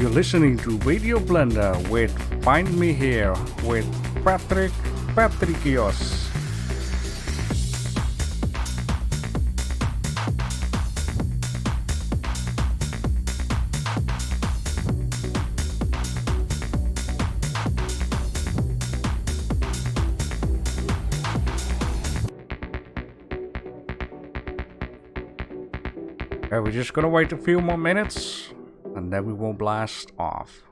You're listening to Radio Blender with Find Me Here with Patricios. Okay, we're just gonna wait a few more minutes and then we will blast off.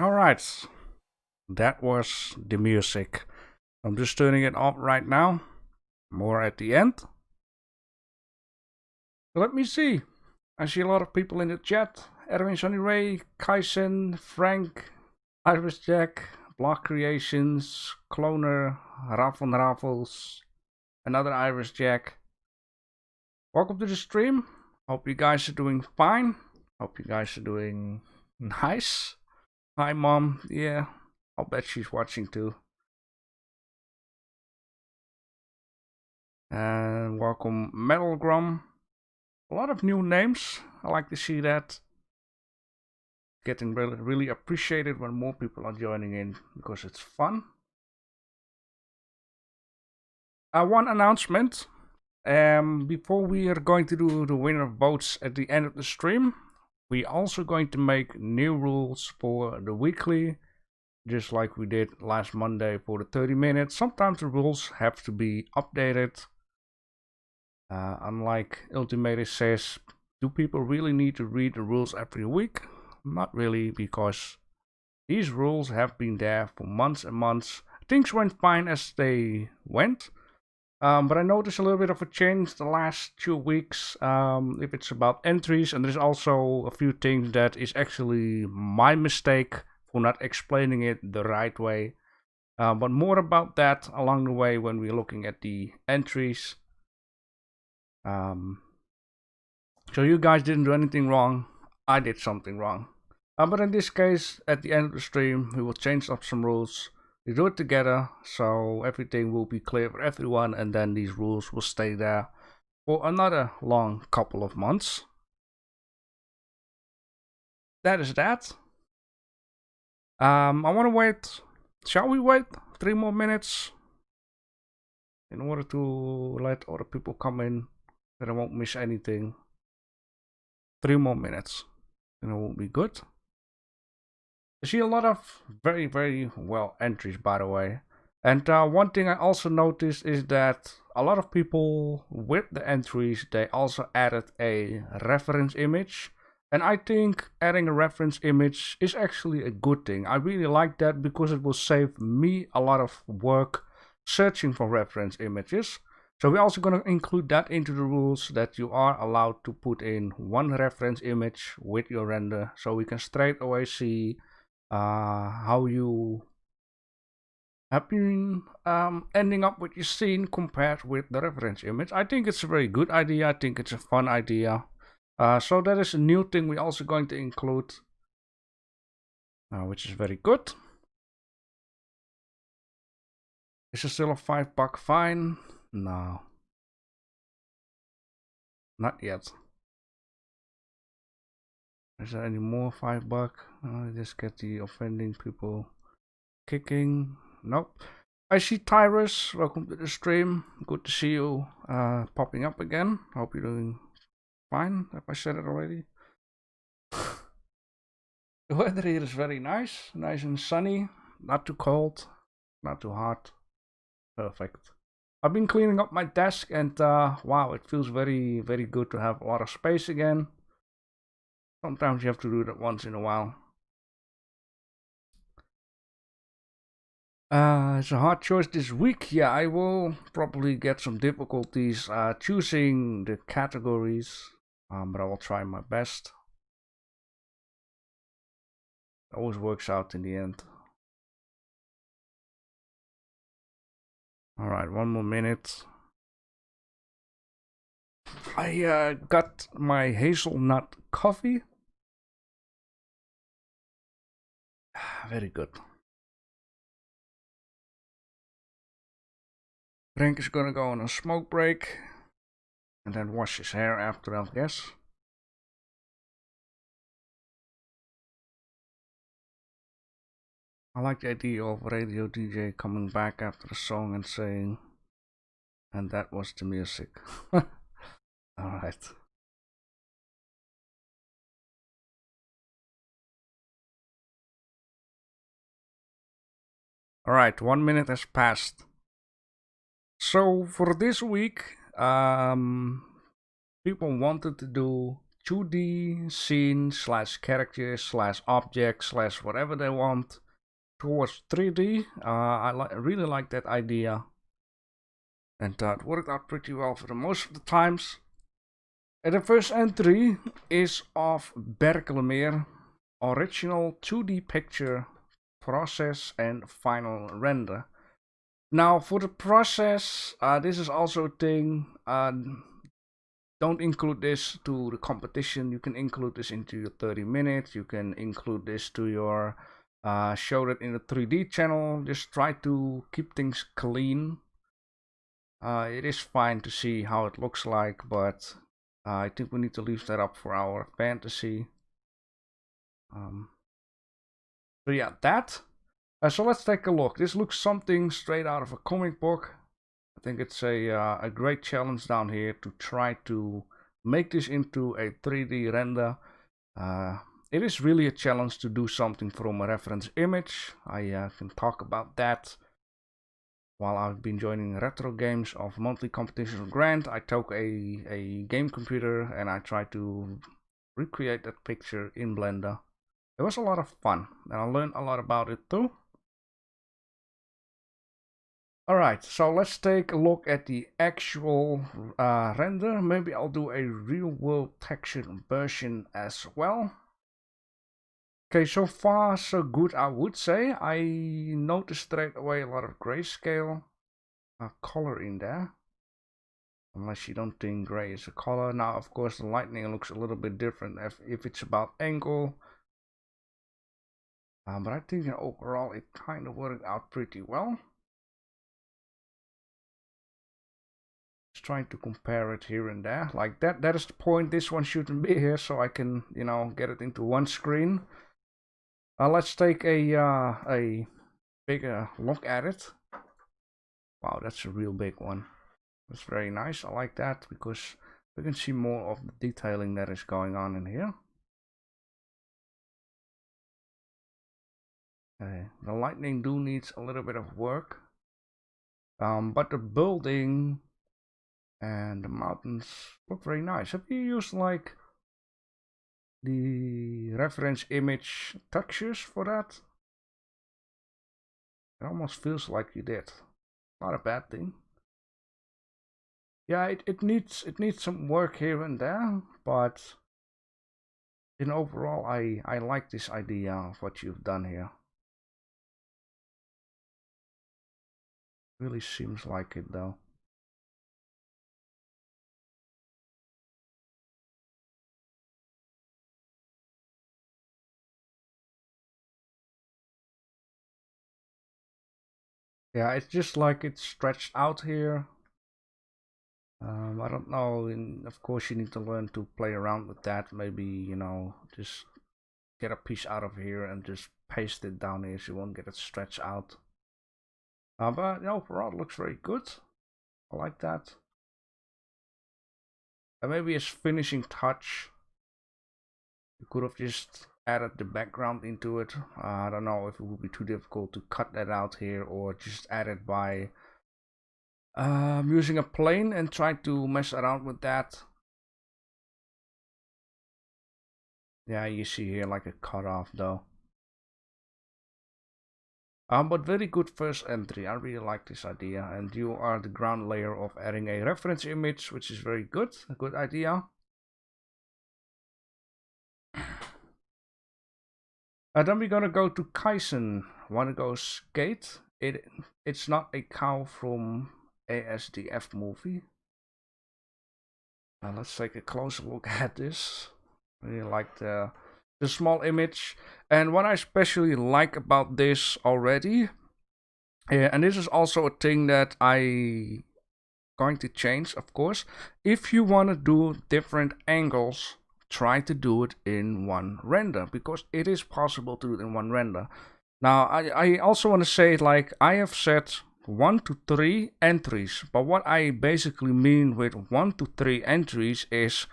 Alright, that was the music. I'm just turning it off right now. More at the end. Let me see. I see a lot of people in the chat. Erwin, Sonny Ray, Kaisen, Frank, Iris Jack, Block Creations, Cloner, Raffle Raffles, another Iris Jack. Welcome to the stream. Hope you guys are doing fine. Hope you guys are doing nice. Hi mom, yeah, I'll bet she's watching too. And welcome Metalgrum. A lot of new names, I like to see that. Getting really appreciated when more people are joining in because it's fun. One announcement. Before we are going to do the winner votes at the end of the stream, we're also going to make new rules for the weekly, just like we did last Monday for the 30 minutes. Sometimes the rules have to be updated. Unlike Ultimate says, Do people really need to read the rules every week? Not really, because these rules have been there for months and months. Things went fine as they went, but I noticed a little bit of a change the last 2 weeks. If it's about entries, and there's also a few things that is actually my mistake for not explaining it the right way. But more about that along the way when we're looking at the entries. So you guys didn't do anything wrong. I did something wrong. But in this case, at the end of the stream, we will change up some rules. We do it together, so everything will be clear for everyone, and then these rules will stay there for another long couple of months. That is that. I want to wait. Shall we wait 3 more minutes in order to let other people come in, that I won't miss anything? 3 more minutes, and it will be good. I see a lot of very well entries, by the way. And one thing I also noticed is that a lot of people with the entries, they also added a reference image. And I think adding a reference image is actually a good thing. I really like that because it will save me a lot of work searching for reference images. So we're also going to include that into the rules, that you are allowed to put in one reference image with your render, so we can straight away see how you have been ending up with your scene compared with the reference image. I think it's a very good idea. I think it's a fun idea. So that is a new thing we're also going to include, which is very good. Is it still a $5 fine? No. Not yet. Is there any more $5? Just get the offending people kicking. Nope. I see Tyrus. Welcome to the stream. Good to see you popping up again. Hope you're doing fine. Have I said it already? The weather here is very nice. Nice and sunny. Not too cold. Not too hot. Perfect. I've been cleaning up my desk, and wow, it feels very good to have a lot of space again. Sometimes you have to do that once in a while. It's a hard choice this week. Yeah, I will probably get some difficulties choosing the categories, but I will try my best. It always works out in the end. Alright, 1 more minute. I got my hazelnut coffee. Very good. Frank is gonna go on a smoke break and then wash his hair after, I guess. I like the idea of radio DJ coming back after the song and saying, and that was the music. Alright. Alright, 1 minute has passed. So for this week, people wanted to do 2D scene / character / object / whatever they want towards 3D. I really like that idea, and it worked out pretty well for the most of the times. And the first entry is of Berkelmeer, original 2D picture, process and final render. Now for the process, this is also a thing. Don't include this to the competition. You can include this into your 30 minutes. You can include this to your show that in the 3D channel. Just try to keep things clean. It is fine to see how it looks like, but I think we need to leave that up for our fantasy. So yeah, that. So let's take a look. This looks something straight out of a comic book. I think it's a great challenge down here to try to make this into a 3D render. It is really a challenge to do something from a reference image. I can talk about that. while I've been joining retro games of monthly competitions grant, I took a game computer and I tried to recreate that picture in Blender. It was a lot of fun and I learned a lot about it too. Alright, so let's take a look at the actual render. Maybe I'll do a real world texture version as well. Okay, so far so good, I would say. I noticed straight away a lot of grayscale color in there. Unless you don't think gray is a color. Now, of course, the lightning looks a little bit different if it's about angle. But I think overall it kind of worked out pretty well. Just trying to compare it here and there. Like that is the point. This one shouldn't be here, so I can, you know, get it into one screen. Let's take a bigger look at it. Wow, that's a real big one. That's very nice. I like that because we can see more of the detailing that is going on in here. The lightning do needs a little bit of work. But the building and the mountains look very nice. Have you used like the reference image textures for that? It almost feels like you did. Not a bad thing. Yeah, it needs some work here and there, but in overall I like this idea of what you've done here. Really seems like it though. Yeah, it's just like it's stretched out here. I don't know, and of course you need to learn to play around with that. Maybe, you know, just get a piece out of here and just paste it down here so you won't get it stretched out. But overall it looks very good. I like that. And maybe as finishing touch, you could have just added the background into it. I don't know if it would be too difficult to cut that out here or just add it by using a plane and try to mess around with that. Yeah, you see here like a cutoff though. But very good first entry. I really like this idea, and you are the ground layer of adding a reference image, which is very good. A good idea. Then we're gonna go to Kaizen. Wanna go skate? It's not a cow from ASDF movie. Now let's take a closer look at this. Really like the small image, and what I especially like about this already, and this is also a thing that I going to change, of course. If you want to do different angles, try to do it in one render, because it is possible to do it in one render. Now I also want to say, like, I have set 1 to 3 entries, but what I basically mean with 1 to 3 entries is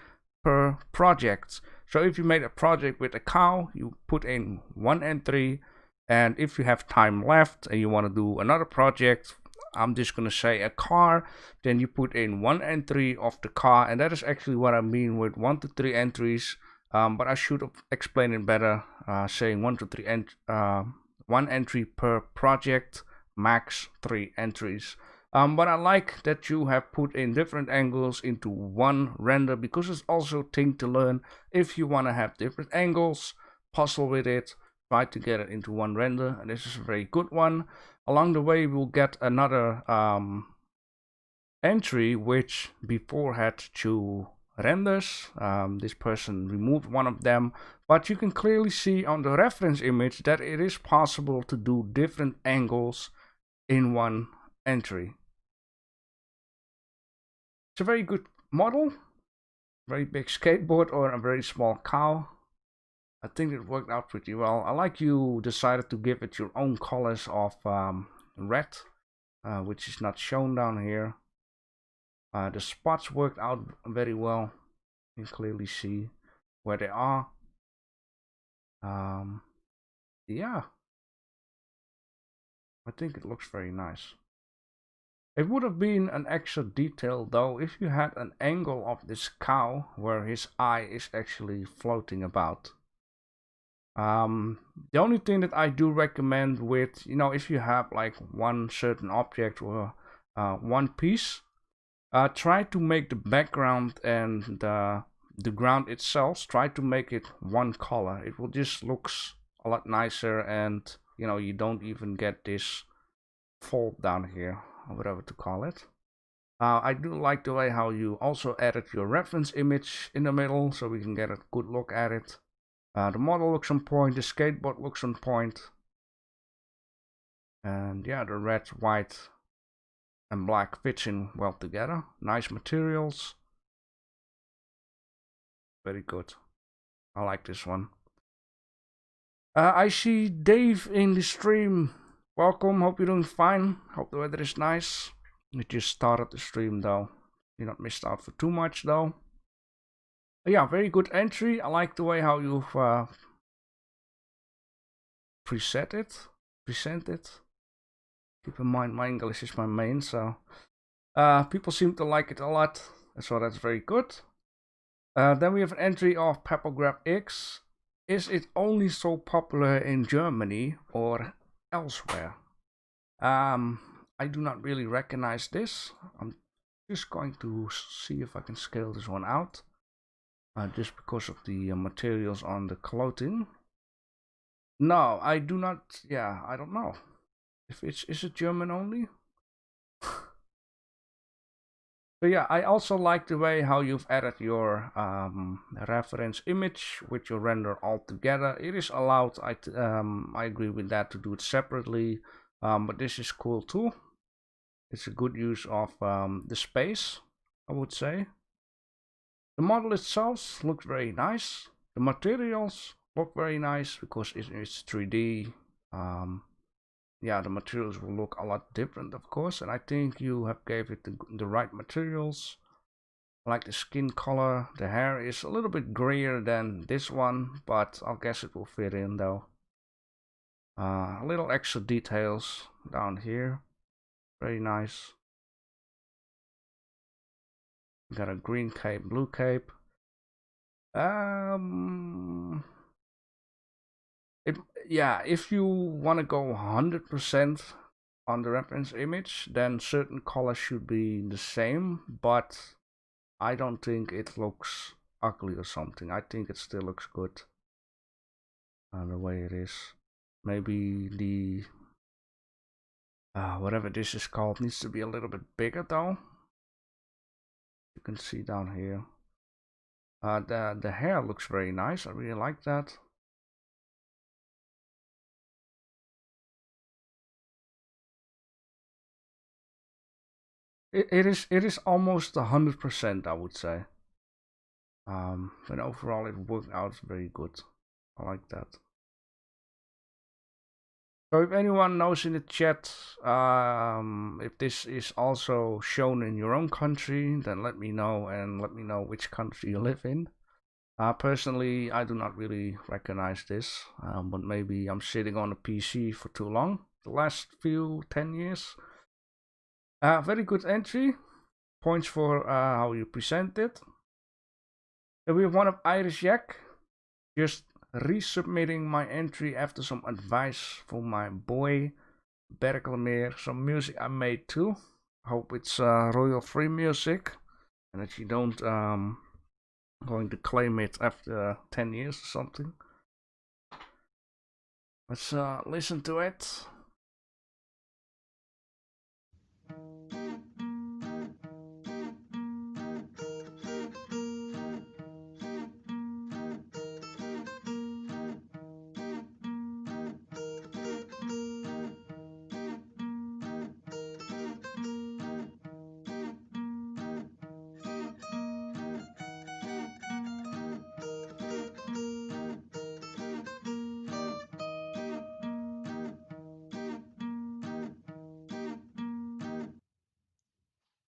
per project. So if you made a project with a cow, you put in 1 entry, and if you have time left and you want to do another project, I'm just gonna say a car, then you put in 1 entry of the car, and that is actually what I mean with 1 to 3 entries. But I should have explained it better, saying 1 to 3 1 entry per project, max 3 entries. But I like that you have put in different angles into one render, because it's also a thing to learn. If you want to have different angles, puzzle with it, try to get it into one render, and this is a very good one. Along the way we'll get another entry which before had 2 renders. This person removed one of them, but you can clearly see on the reference image that it is possible to do different angles in one entry. It's a very good model, very big skateboard or a very small cow. I think it worked out pretty well. I like you decided to give it your own colors of red, which is not shown down here. The spots worked out very well. You can clearly see where they are. Yeah, I think it looks very nice. It would have been an extra detail though if you had an angle of this cow where his eye is actually floating about. The only thing that I do recommend with, if you have like one certain object or one piece, try to make the background and the ground itself, try to make it one color. It will just looks a lot nicer, and you don't even get this fold down here, or whatever to call it. I do like the way how you also added your reference image in the middle, so we can get a good look at it. The model looks on point, the skateboard looks on point. And yeah, the red, white, and black fits in well together. Nice materials. Very good. I like this one. I see Dave in the stream. Welcome, hope you're doing fine. Hope the weather is nice. We just started the stream though. You're not missed out for too much though. Yeah, very good entry. I like the way how you've present it. Keep in mind my English is my main, so people seem to like it a lot, so that's very good. Then we have an entry of Peppergraph X. Is it only so popular in Germany or elsewhere? I do not really recognize this. I'm just going to see if I can scale this one out. Just because of the materials on the clothing. No, I do not. Yeah, I don't know. If is it German only? So yeah, I also like the way how you've added your reference image with your render all together. It is allowed. I agree with that, to do it separately, but this is cool too. It's a good use of the space, I would say. The model itself looks very nice. The materials look very nice because it's 3D. Yeah, the materials will look a lot different, of course, and I think you have gave it the right materials. I like the skin color. The hair is a little bit grayer than this one, but I guess it will fit in though. A little extra details down here, very nice. Got a green cape, blue cape. Yeah, if you want to go 100% on the reference image, then certain colors should be the same, but I don't think it looks ugly or something. I think it still looks good the way it is. Maybe the whatever this is called needs to be a little bit bigger though. You can see down here. The hair looks very nice. I really like that. It is almost 100%, I would say. But overall it worked out very good. I like that. So if anyone knows in the chat if this is also shown in your own country, then let me know, and let me know which country you live in. Personally, I do not really recognize this, but maybe I'm sitting on a PC for too long, the last 10 years. Very good entry. Points for how you present it. And we have one of Irish Jack. Just resubmitting my entry after some advice from my boy Berkelmeer. Some music I made too. Hope it's royal free music, and that you don't going to claim it after 10 years or something. Let's listen to it.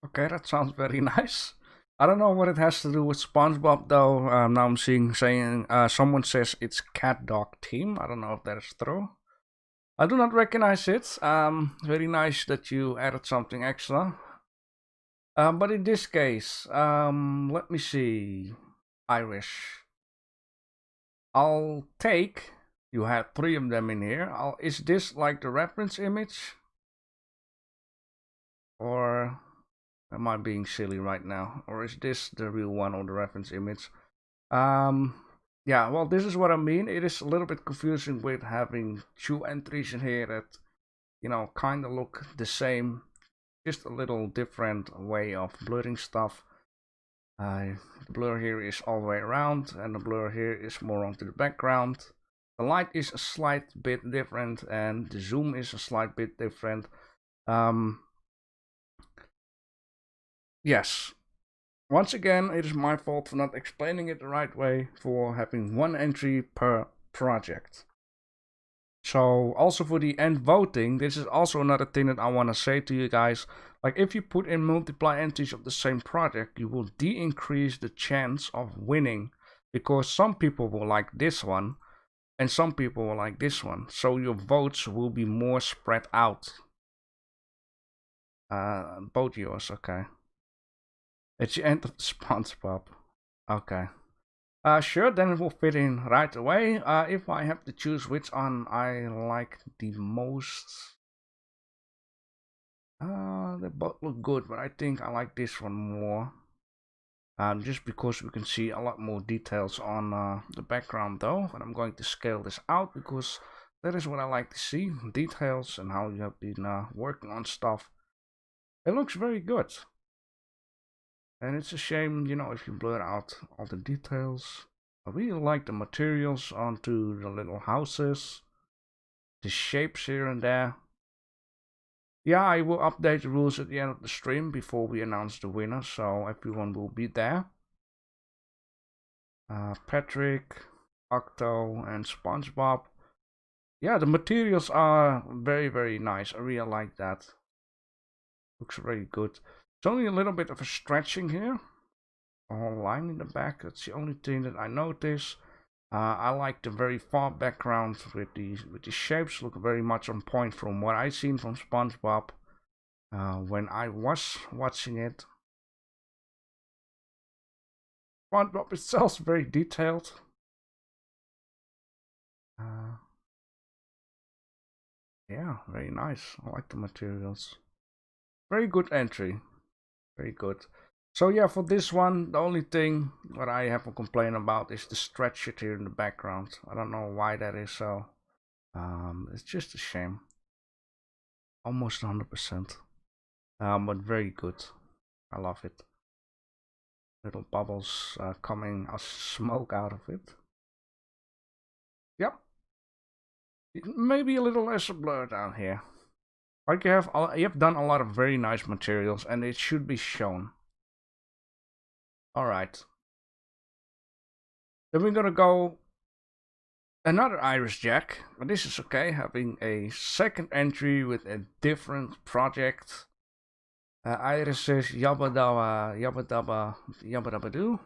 Okay, that sounds very nice. I don't know what it has to do with SpongeBob though. Now I'm saying someone says it's Cat Dog Team. I don't know if that is true. I do not recognize it. Very nice that you added something extra. But in this case, let me see. Irish. I'll take. You have 3 of them in here. Is this like the reference image? Or am I being silly right now? Or is this the real one or the reference image? Yeah, well, this is what I mean. It is a little bit confusing with having 2 entries in here that, you know, kind of look the same. Just a little different way of blurring stuff. The blur here is all the way around, and the blur here is more onto the background. The light is a slight bit different, and the zoom is a slight bit different. Yes, once again, it is my fault for not explaining it the right way, for having 1 entry per project. So also for the end voting, this is also another thing that I want to say to you guys. Like, if you put in multiply entries of the same project, you will decrease the chance of winning, because some people will like this one and some people will like this one. So your votes will be more spread out. Both yours, okay. It's the end of the SpongeBob. Okay. Sure, then it will fit in right away. If I have to choose which one I like the most, they both look good, but I think I like this one more. Just because we can see a lot more details on the background though, and I'm going to scale this out because that is what I like to see, details and how you have been working on stuff. It looks very good. And it's a shame, you know, if you blur out all the details. I really like the materials onto the little houses, the shapes here and there. Yeah, I will update the rules at the end of the stream before we announce the winner, so everyone will be there. Patrick, Octo, and SpongeBob. Yeah, the materials are very, very nice. I really like that. Looks very good. It's only a little bit of a stretching here. A whole line in the back. That's the only thing that I notice. I like the very far background with the shapes. Look very much on point from what I seen from SpongeBob when I was watching it. SpongeBob itself is very detailed. Yeah, very nice. I like the materials. Very good entry. Very good. So yeah, for this one, the only thing that I have a complaint about is the stretch it here in the background. I don't know why that is so. It's just a shame. Almost 100%. But very good. I love it. Little bubbles coming as smoke out of it. Yep. Maybe a little less blur down here. Like you have done a lot of very nice materials, and it should be shown. All right. Then we're gonna go another Irish Jack, but this is okay. Having a second entry with a different project. Iris says yabba dabba yabba dabba yabba dabba doo.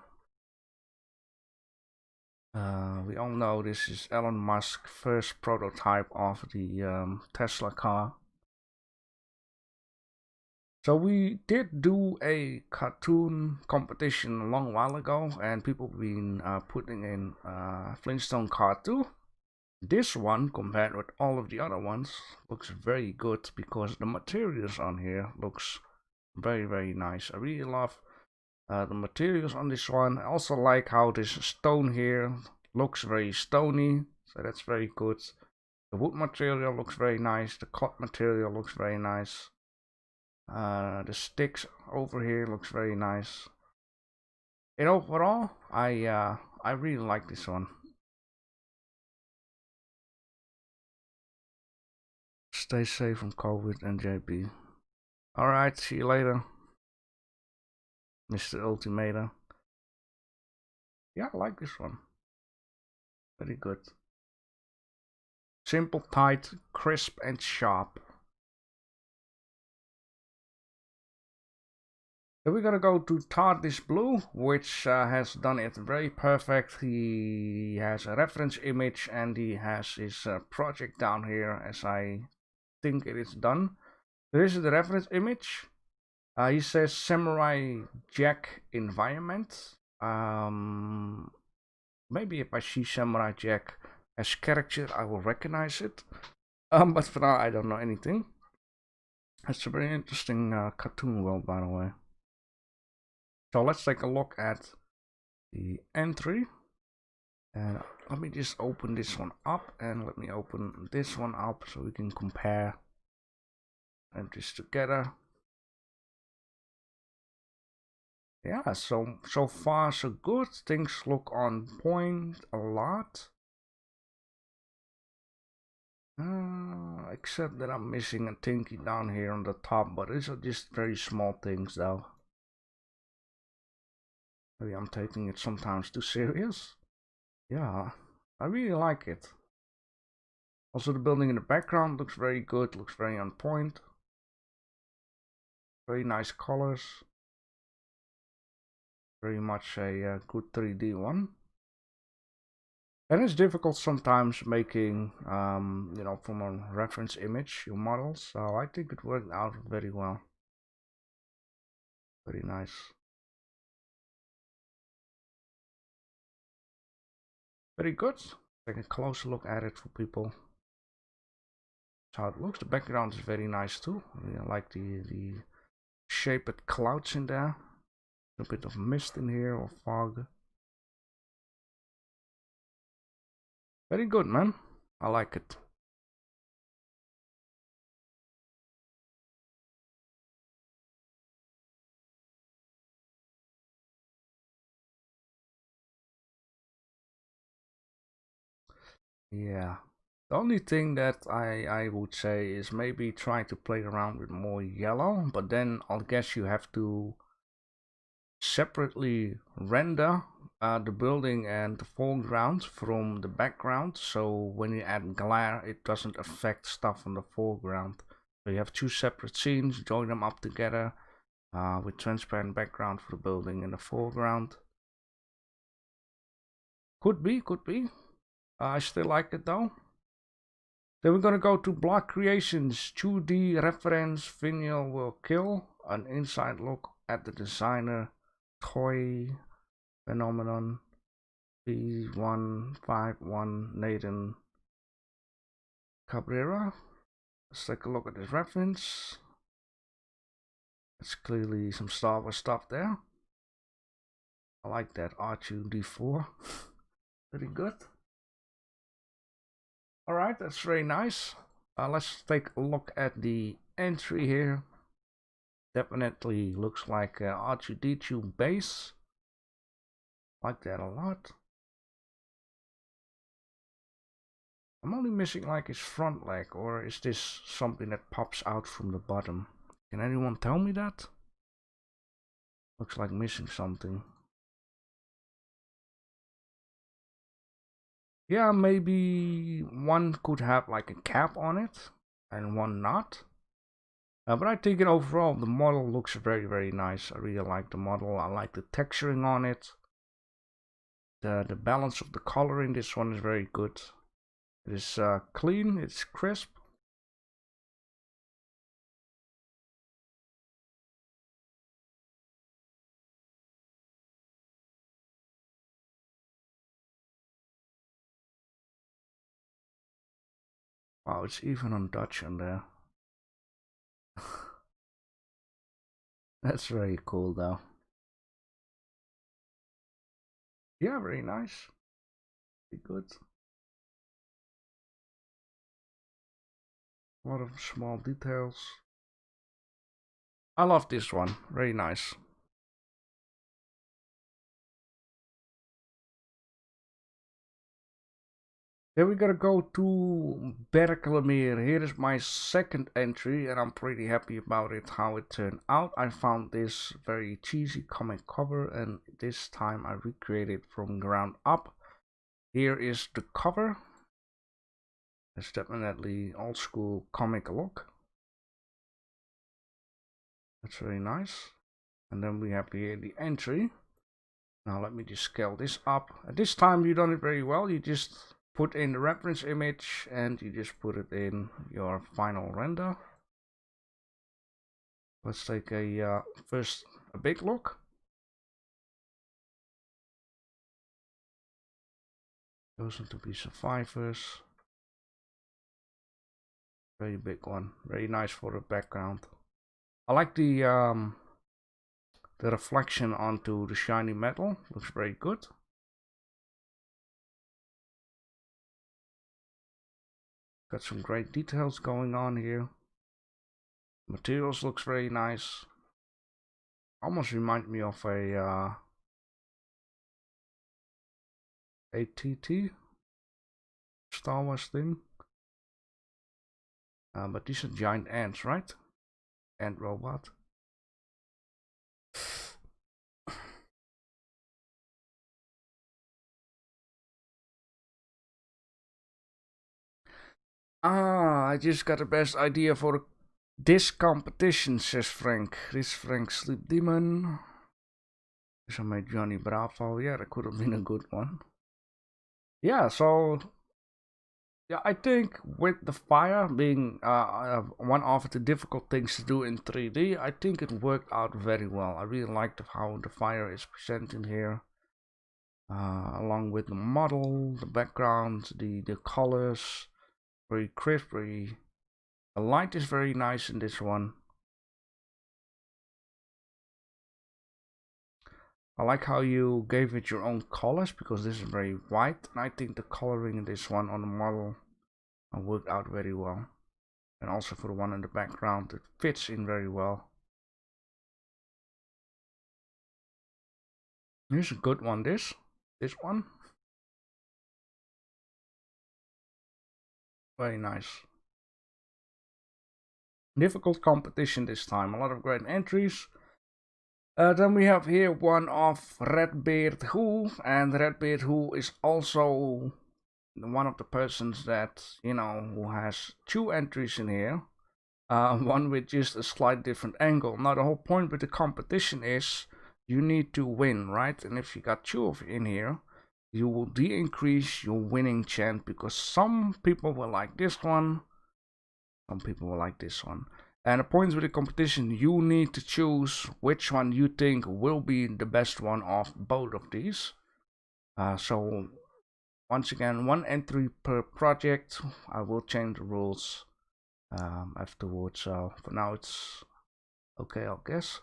We all know this is Elon Musk's first prototype of the Tesla car. So we did do a cartoon competition a long while ago, and people have been putting in Flintstone cartoon. This one, compared with all of the other ones, looks very good because the materials on here looks very, very nice. I really love the materials on this one. I also like how this stone here looks very stony, so that's very good. The wood material looks very nice. The cut material looks very nice. The sticks over here looks very nice. And overall, I really like this one. Stay safe from COVID and JP. Alright, see you later, Mr. Ultimator. Yeah, I like this one. Very good. Simple, tight, crisp, and sharp. Then we're gonna go to TARDIS Blue, which has done it very perfect. He has a reference image and he has his project down here as I think it is done. There is the reference image. He says Samurai Jack environment. Maybe if I see Samurai Jack as character, I will recognize it. But for now, I don't know anything. It's a very interesting cartoon world, by the way. So let's take a look at the entry. And let me just open this one up, and let me open this one up so we can compare entries together. Yeah, so far so good. Things look on point a lot. Except that I'm missing a thingy down here on the top, but these are just very small things though. Maybe I'm taking it sometimes too serious. Yeah, I really like it. Also, the building in the background looks very good, looks very on point. Very nice colors. Very much a good 3D one. And it's difficult sometimes making, you know, from a reference image, your models. So I think it worked out very well. Very nice. Very good. Take a closer look at it for people. That's how it looks. The background is very nice too. I like the shaped clouds in there. A bit of mist in here or fog. Very good, man. I like it. Yeah. The only thing that I would say is maybe try to play around with more yellow, but then I guess you have to separately render the building and the foreground from the background, so when you add glare it doesn't affect stuff on the foreground. So you have two separate scenes, join them up together with transparent background for the building in the foreground. Could be. I still like it though. Then we're gonna go to Block Creations 2D reference vinyl will kill, an inside look at the designer toy phenomenon P151 Nathan Cabrera. Let's take a look at this reference. It's clearly some Star Wars stuff there. I like that R2D4. Very good. Alright, that's very nice. Let's take a look at the entry here. Definitely looks like R2D2 base. Like that a lot. I'm only missing like his front leg, or is this something that pops out from the bottom? Can anyone tell me that? Looks like missing something. Yeah, maybe one could have like a cap on it and one not. But I think overall the model looks very nice. I really like the model. I like the texturing on it. The balance of the color in this one is very good. It is clean, it's crisp. Wow, it's even on Dutch on there. That's very cool though. Yeah, very nice. Very good. A lot of small details. I love this one. Very nice. Then we gotta go to Berkelemere. Here is my second entry and I'm pretty happy about it, how it turned out. I found this very cheesy comic cover and this time I recreated from ground up. Here is the cover. It's definitely old school comic look. That's very nice. And then we have here the entry. Now let me just scale this up. At this time you've done it very well. You just put in the reference image and you just put it in your final render. Let's take a first a big look. Chosen to be survivors. Very big one. Very nice for the background. I like the reflection onto the shiny metal. Looks very good. Got some great details going on here. Materials looks very nice. Almost remind me of a ATT Star Wars thing. But these are giant ants, right? Ant robot. I just got the best idea for this competition, says Frank. This Frank Sleep Demon. This I made Johnny Bravo. Yeah, that could have been a good one. Yeah, so yeah, I think with the fire being one of the difficult things to do in 3D, I think it worked out very well. I really liked how the fire is presented here. Along with the model, the background, the colors. Very crisp, the light is very nice in this one. I like how you gave it your own colors because this is very white, and I think the coloring in this one on the model worked out very well. And also for the one in the background, it fits in very well. Here's a good one, this one. Very nice. Difficult competition this time, a lot of great entries. Then we have here one of Redbeard Who, and Redbeard Who is also one of the persons that, you know, who has 2 entries in here. One with just a slight different angle. Now the whole point with the competition is you need to win, right? And if you got 2 of in here, you will de-increase your winning chance because some people will like this one, some people will like this one. And the points with the competition, you need to choose which one you think will be the best one of both of these. So once again, 1 entry per project. I will change the rules afterwards. So for now it's okay, I guess.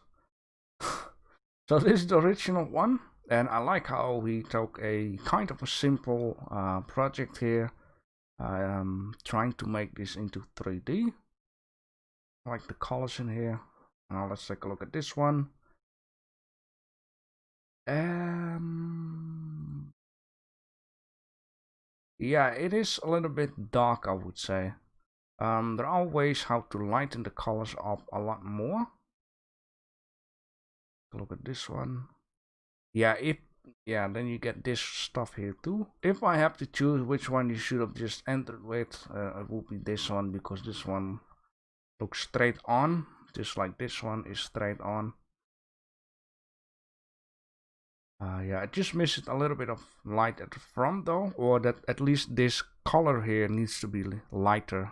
So this is the original one, and I like how we took a kind of a simple project here. Trying to make this into 3D. I like the colors in here. Now let's take a look at this one. Yeah, it is a little bit dark, I would say. There are ways how to lighten the colors up a lot more. Look at this one. Yeah, then you get this stuff here too. If I have to choose which one you should have just entered with, it will be this one because this one looks straight on, just like this one is straight on. Yeah, I just missed a little bit of light at the front though, or that at least this color here needs to be lighter.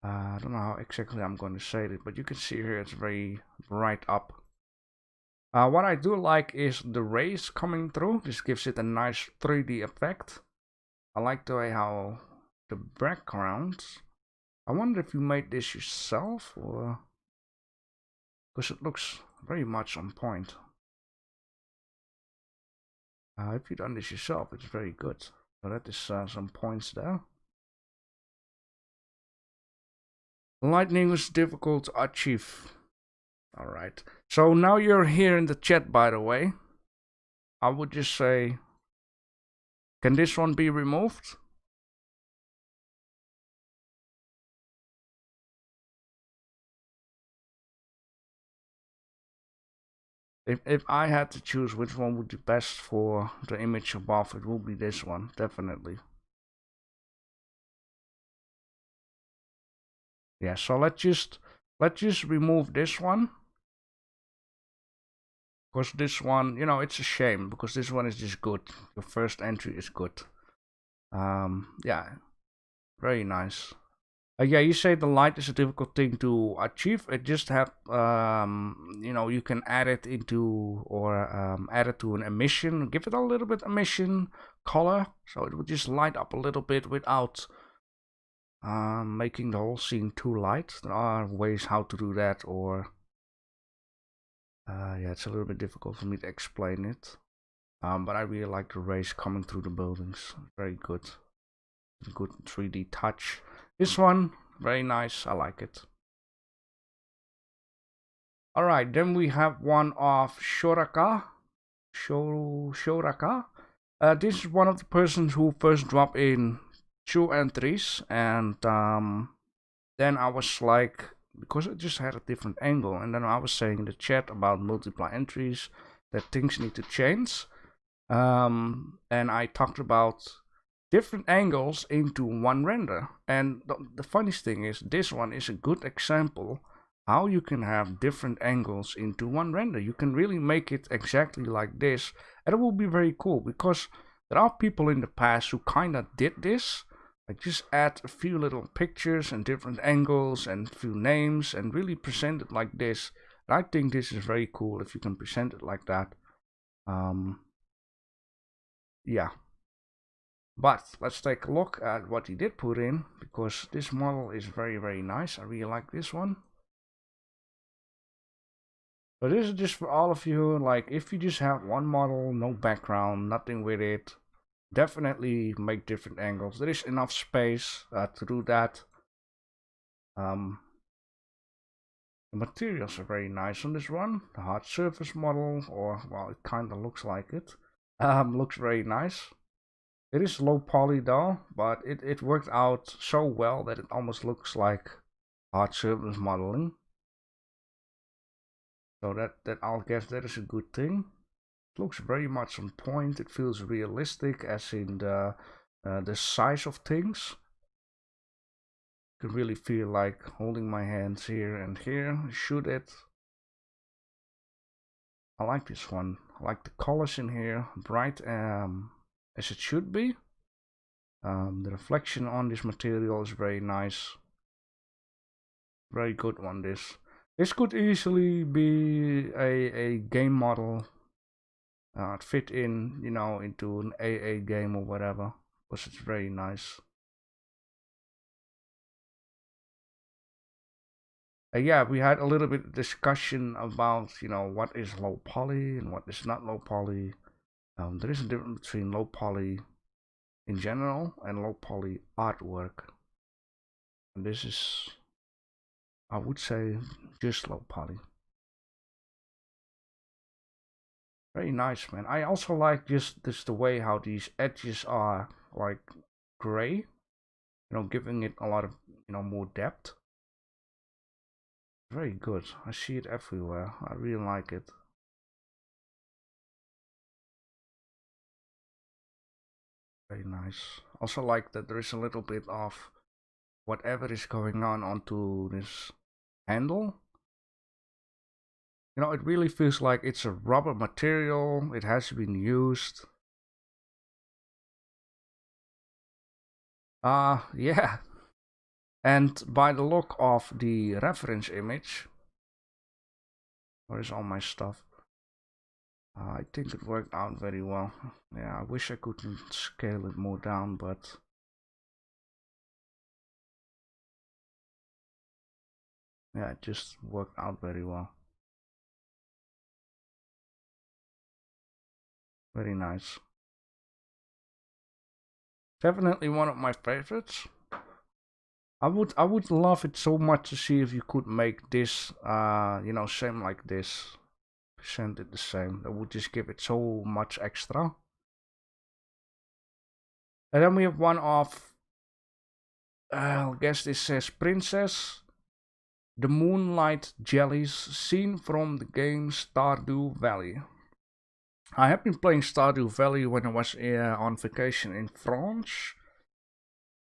I don't know how exactly I'm going to say it, but you can see here it's very bright up. What I do like is the rays coming through. This gives it a nice 3D effect. I like the way how the background. I wonder if you made this yourself or because it looks very much on point. If you've done this yourself, it's very good. So that is some points there. Lightning is difficult to achieve. Alright. So now you're here in the chat, by the way. I would just say, can this one be removed? If I had to choose which one would be best for the image above, it would be this one, definitely. Yeah, so let's just remove this one. Because this one, you know, it's a shame because this one is just good. The first entry is good. Yeah, very nice. Yeah, you say the light is a difficult thing to achieve. It just have, you know, you can add it into or add it to an emission. Give it a little bit emission color, so it will just light up a little bit without making the whole scene too light. There are ways how to do that, or yeah, it's a little bit difficult for me to explain it. But I really like the rays coming through the buildings. Very good. Good 3D touch. This one, very nice. I like it. Alright, then we have one of Shoraka. Shoraka. This is one of the persons who first dropped in 2 entries, and then I was like, because it just had a different angle, and then I was saying in the chat about multiply entries that things need to change, and I talked about different angles into one render. And the funniest thing is, this one is a good example how you can have different angles into one render. You can really make it exactly like this, and it will be very cool, because there are people in the past who kind of did this, like just add a few little pictures and different angles and a few names and really present it like this. And I think this is very cool if you can present it like that. Yeah. But let's take a look at what he did put in, because this model is very, very nice. I really like this one. So this is just for all of you, like if you just have one model, no background, nothing with it, definitely make different angles. There is enough space to do that. The materials are very nice on this one. The hard surface model, or well, it kind of looks like it, looks very nice. It is low poly though, but it worked out so well that it almost looks like hard surface modeling. So that I'll guess that is a good thing. It looks very much on point. It feels realistic, as in the size of things. You can really feel like holding my hands here and here, shoot it. I like this one. I like the colors in here, bright as it should be. The reflection on this material is very nice. Very good one, this. This could easily be a game model. Fit in, you know, into an AA game or whatever, because it's very nice. Yeah, we had a little bit of discussion about, you know, what is low poly and what is not low poly. There is a difference between low poly in general and low poly artwork. And this is, I would say, just low poly. Very nice, man. I also like just the way how these edges are like gray, you know, giving it a lot of, you know, more depth. Very good. I see it everywhere. I really like it. Very nice. Also like that there is a little bit of whatever is going on onto this handle. You know, it really feels like it's a rubber material. It has been used. Yeah. And by the look of the reference image, where is all my stuff? I think it worked out very well. Yeah, I wish I could scale it more down, but yeah, it just worked out very well. Very nice. Definitely one of my favorites. I would love it so much to see if you could make this you know, same like this. Present it the same. That would just give it so much extra. And then we have one of I guess this says Princess. The Moonlight Jellies, seen from the game Stardew Valley. I have been playing Stardew Valley when I was on vacation in France.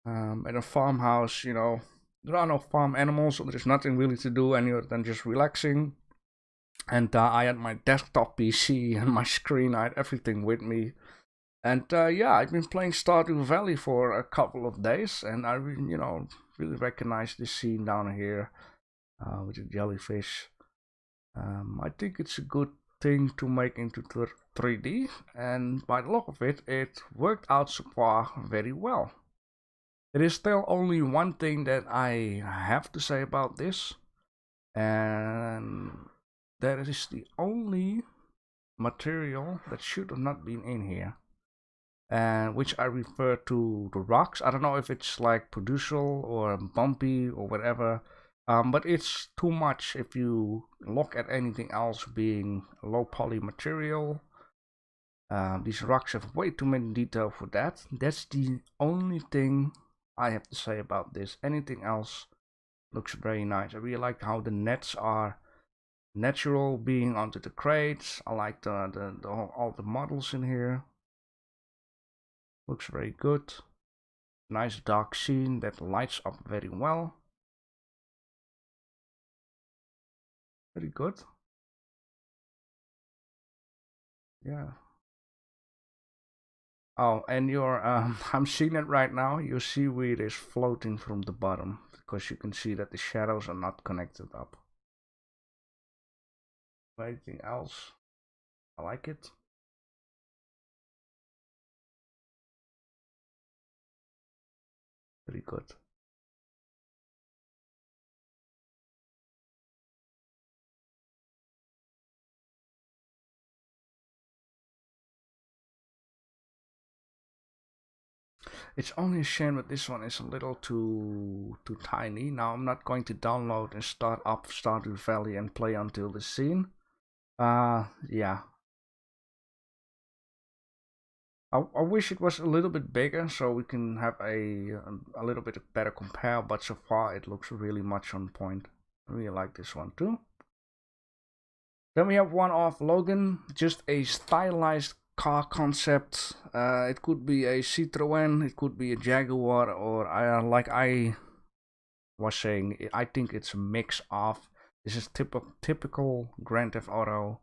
At a farmhouse, you know, there are no farm animals, so there's nothing really to do other than just relaxing. And I had my desktop PC and my screen, I had everything with me. And yeah, I've been playing Stardew Valley for a couple of days, and I really, really recognize this scene down here with the jellyfish. I think it's a good thing to make into 3D, and by the look of it, it worked out so far very well. There is still only one thing that I have to say about this, and that is the only material that should have not been in here, and which I refer to the rocks. I don't know if it's like producial or bumpy or whatever, but it's too much if you look at anything else being low poly material. These rocks have way too many detail for that. That's the only thing I have to say about this. Anything else looks very nice. I really like how the nets are natural being onto the crates. I like all the models in here. Looks very good. Nice dark scene that lights up very well. Very good. Yeah. Oh, and I'm seeing it right now. Your seaweed is floating from the bottom because you can see that the shadows are not connected up. Anything else? I like it. Very good. It's only a shame that this one is a little too tiny. Now I'm not going to download and start up Stardew Valley and play until the scene. Yeah. I wish it was a little bit bigger so we can have a little bit better compare, but so far it looks really much on point. I really like this one too. Then we have one of Logan, just a stylized car concept. It could be a Citroen, it could be a Jaguar, or like I was saying, I think it's a mix of. This is typical Grand Theft Auto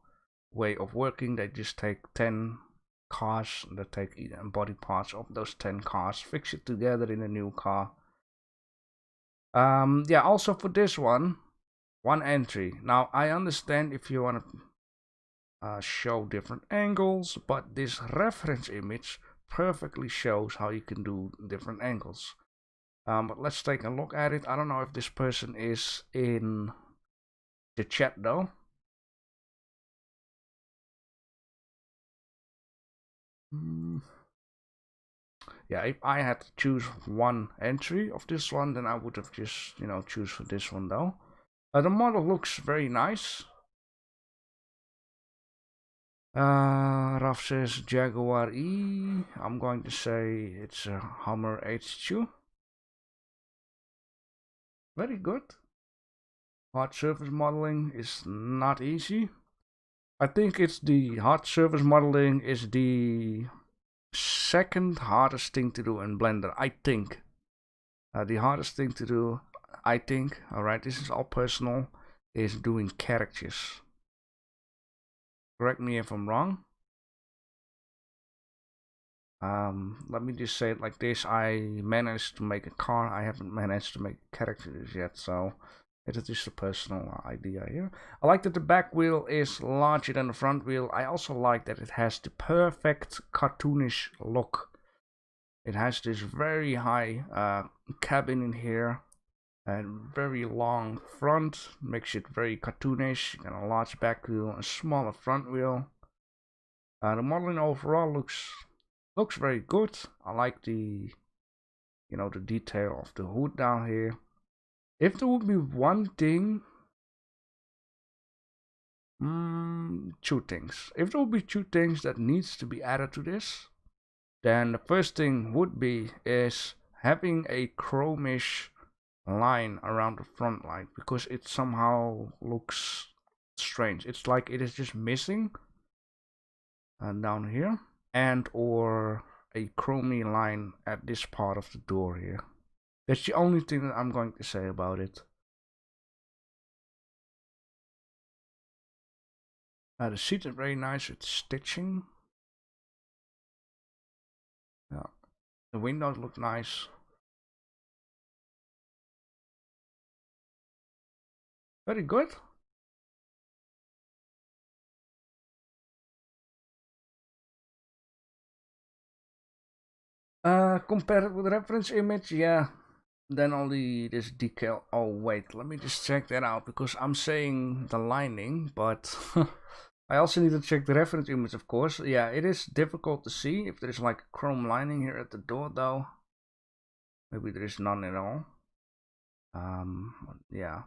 way of working. They just take 10 cars that take body parts of those 10 cars, fix it together in a new car. Yeah, also for this one entry. Now I understand if you want to show different angles, but this reference image perfectly shows how you can do different angles. But let's take a look at it. I don't know if this person is in the chat though. Yeah, if I had to choose one entry of this one, then I would have just, choose for this one though. The model looks very nice. Raf says Jaguar E. I'm going to say it's a Hummer H2. Very good. Hard surface modeling is not easy. I think it's the hard surface modeling is the second hardest thing to do in Blender. I think. The hardest thing to do, I think, alright, this is all personal, is doing characters. Correct me if I'm wrong. Let me just say it like this. I managed to make a car. I haven't managed to make characters yet, so it is just a personal idea here. I like that the back wheel is larger than the front wheel. I also like that it has the perfect cartoonish look. It has this very high cabin in here and very long front, makes it very cartoonish. You got a large back wheel and a smaller front wheel. The modeling overall looks very good. I like the the detail of the hood down here. If there would be one thing, two things. If there would be two things that needs to be added to this, then the first thing would be is having a chromish line around the front light, because it somehow looks strange. It's like it is just missing down here, and or a chromey line at this part of the door here. That's the only thing that I'm going to say about it. The seat is very nice with stitching. Yeah. The windows look nice. Very good. Compared with reference image, yeah. Then only this decal. Oh wait, let me just check that out because I'm saying the lining, but I also need to check the reference image, of course. Yeah, it is difficult to see if there's like a chrome lining here at the door, though. Maybe there is none at all. Yeah.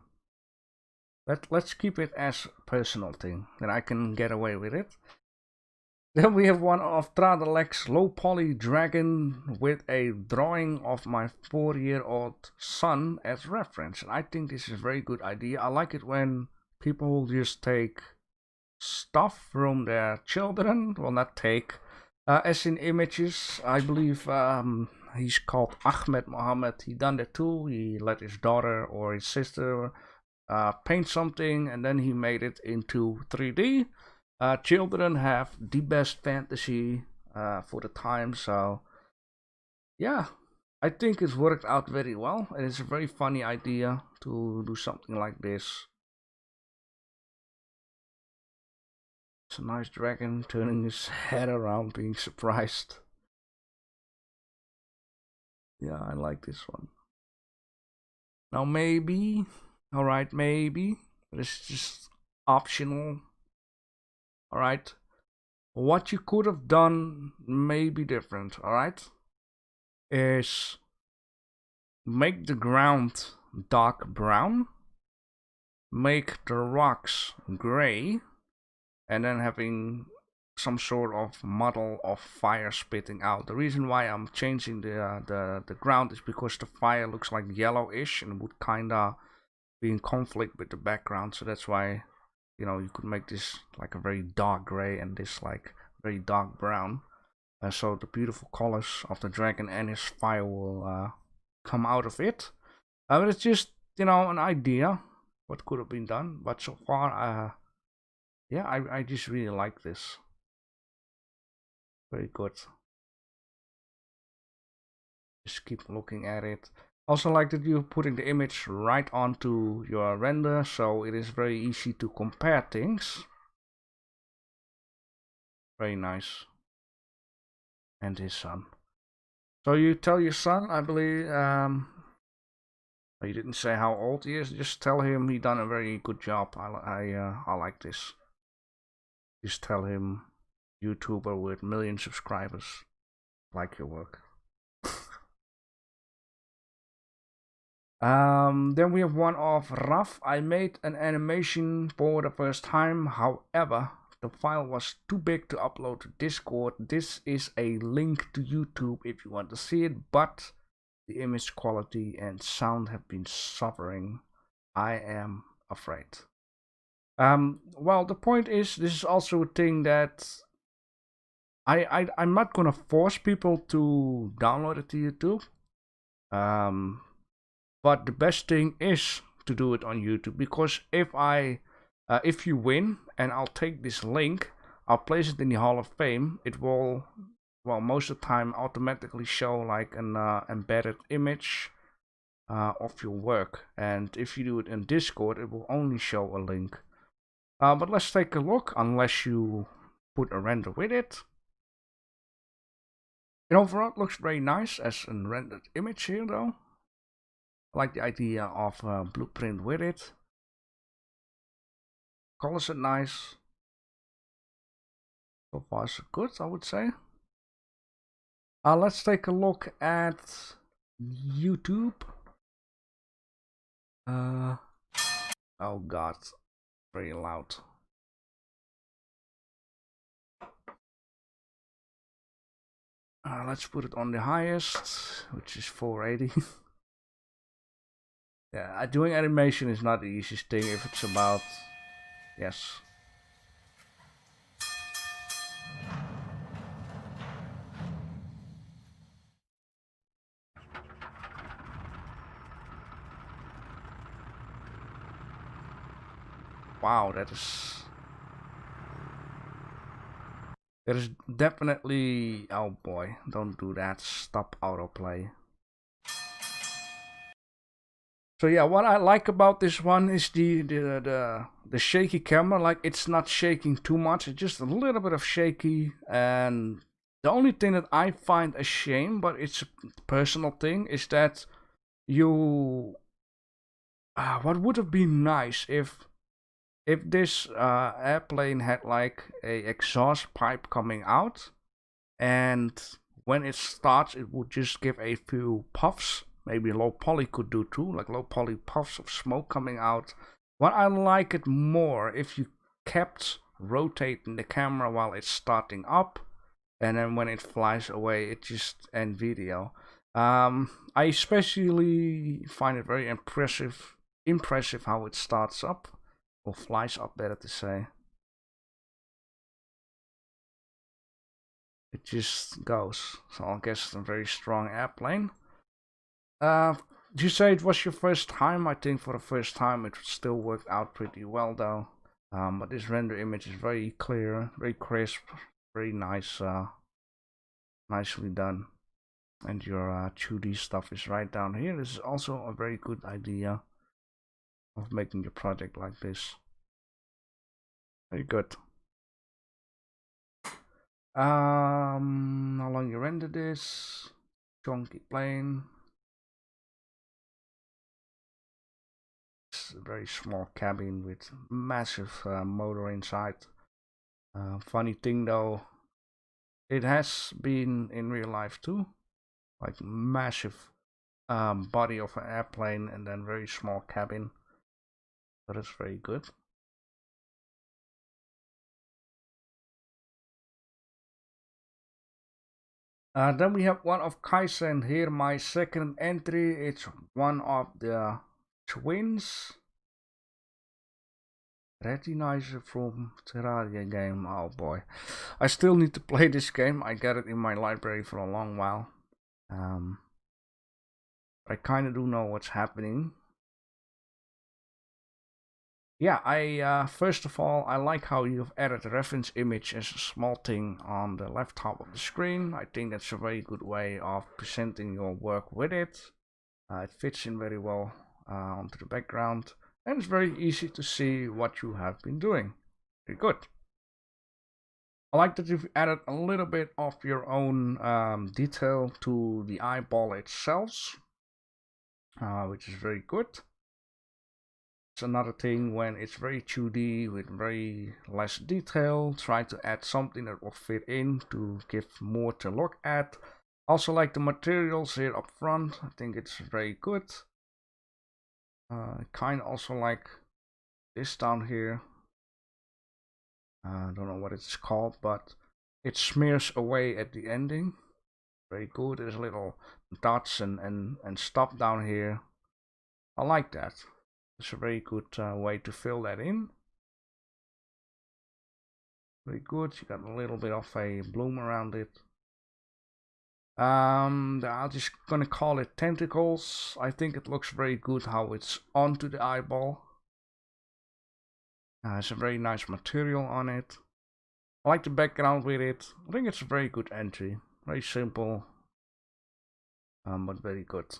Let's keep it as a personal thing, then I can get away with it. Then we have one of Tradalex low poly dragon with a drawing of my 4-year-old son as reference. And I think this is a very good idea. I like it when people just take stuff from their children. Well, not take, as in images. I believe he's called Ahmed Mohammed. He done that too. He let his daughter or his sister paint something and then he made it into 3D. Children have the best fantasy for the time, so yeah, I think it's worked out very well, and it's a very funny idea to do something like this. It's a nice dragon turning his head around, being surprised. Yeah, I like this one. Now maybe, alright, maybe, this is just optional. Alright, what you could have done may be different, alright? Is make the ground dark brown, make the rocks gray, and then having some sort of model of fire spitting out. The reason why I'm changing the ground is because the fire looks like yellowish and would kinda be in conflict with the background, so that's why, you know, you could make this like a very dark gray and this like very dark brown. So the beautiful colors of the dragon and his fire will come out of it. But it's just, you know, an idea what could have been done. But so far, yeah, I just really like this. Very good. Just keep looking at it. Also like that you're putting the image right onto your render, so it is very easy to compare things. Very nice. And his son. So you tell your son, I believe, you didn't say how old he is, just tell him he done a very good job. I like this. Just tell him, YouTuber with million subscribers, like your work. Then we have one of Raf. I made an animation for the first time, however, the file was too big to upload to Discord. This is a link to YouTube if you want to see it, but the image quality and sound have been suffering. I am afraid. Well, the point is, this is also a thing that I'm not gonna force people to download it to YouTube. But the best thing is to do it on YouTube, because if you win and I'll take this link, I'll place it in the Hall of Fame. It will, well, most of the time automatically show like an embedded image of your work, and if you do it in Discord, it will only show a link. But let's take a look, unless you put a render with it. And overall, it looks very nice as a rendered image here, though. I like the idea of blueprint with it. Colors are nice. So far so good, I would say. Let's take a look at YouTube. Oh god, very loud. Let's put it on the highest, which is 480. Yeah, doing animation is not the easiest thing if it's about... Yes. Wow, that is... There's definitely, oh boy, don't do that, stop autoplay. So yeah, what I like about this one is the shaky camera. Like, it's not shaking too much, it's just a little bit of shaky. And the only thing that I find a shame, but it's a personal thing, is that you what would have been nice if this airplane had like a exhaust pipe coming out, and when it starts it would just give a few puffs. Maybe low poly could do too, like low poly puffs of smoke coming out. But I like it more if you kept rotating the camera while it's starting up, and then when it flies away it just ends video. I especially find it very impressive how it starts up, or flies up, better to say. It just goes. So I guess it's a very strong airplane. Did you say it was your first time? I think for the first time it still worked out pretty well though. But this render image is very clear, very crisp, very nice, nicely done. And your 2D stuff is right down here. This is also a very good idea of making your project like this. Very good. How long you render this? Chunky plane. It's a very small cabin with massive motor inside. Funny thing though, it has been in real life too, like massive body of an airplane and then very small cabin. So that's very good. Then we have one of Kaizen here, my second entry. It's one of the twins. Retinizer from Terraria game. Oh boy, I still need to play this game. I got it in my library for a long while. I kind of do know what's happening. Yeah, I first of all, I like how you've added the reference image as a small thing on the left top of the screen. I think that's a very good way of presenting your work with it. It fits in very well onto the background, and it's very easy to see what you have been doing. Very good. I like that you've added a little bit of your own detail to the eyeball itself, which is very good. It's another thing when it's very 2D with very less detail. Try to add something that will fit in to give more to look at. Also like the materials here up front. I think it's very good. Kind of also like this down here. I don't know what it's called, but it smears away at the ending. Very good. There's little dots and stuff down here. I like that. It's a very good way to fill that in. Very good. You got a little bit of a bloom around it. I'm just gonna call it tentacles. I think it looks very good how it's onto the eyeball. It's a very nice material on it. I like the background with it. I think it's a very good entry. Very simple, but very good.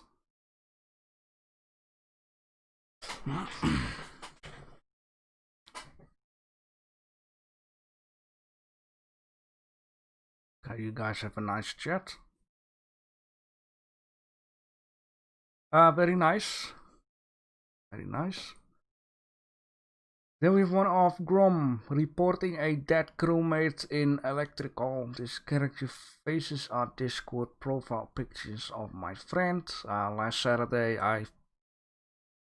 Okay, you guys have a nice chat. Very nice. Very nice. Then we have one of Grom reporting a dead crewmate in electrical. This character faces are Discord profile pictures of my friend. Last Saturday I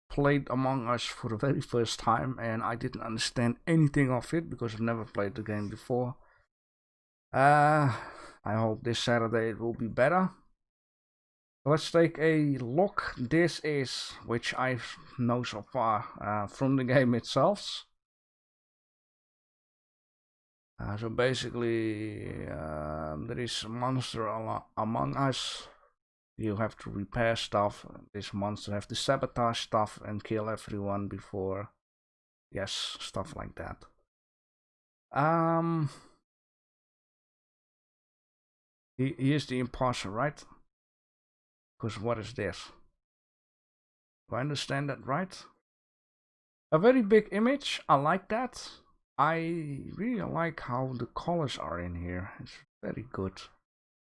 played Among Us for the very first time and I didn't understand anything of it because I've never played the game before. I hope this Saturday it will be better. Let's take a look. This is, which I know so far from the game itself. So basically, there is a monster among us. You have to repair stuff. This monster have to sabotage stuff and kill everyone before. Yes, stuff like that. He is the imposter, right? Because what is this? Do I understand that right? A very big image. I like that. I really like how the colors are in here. It's very good.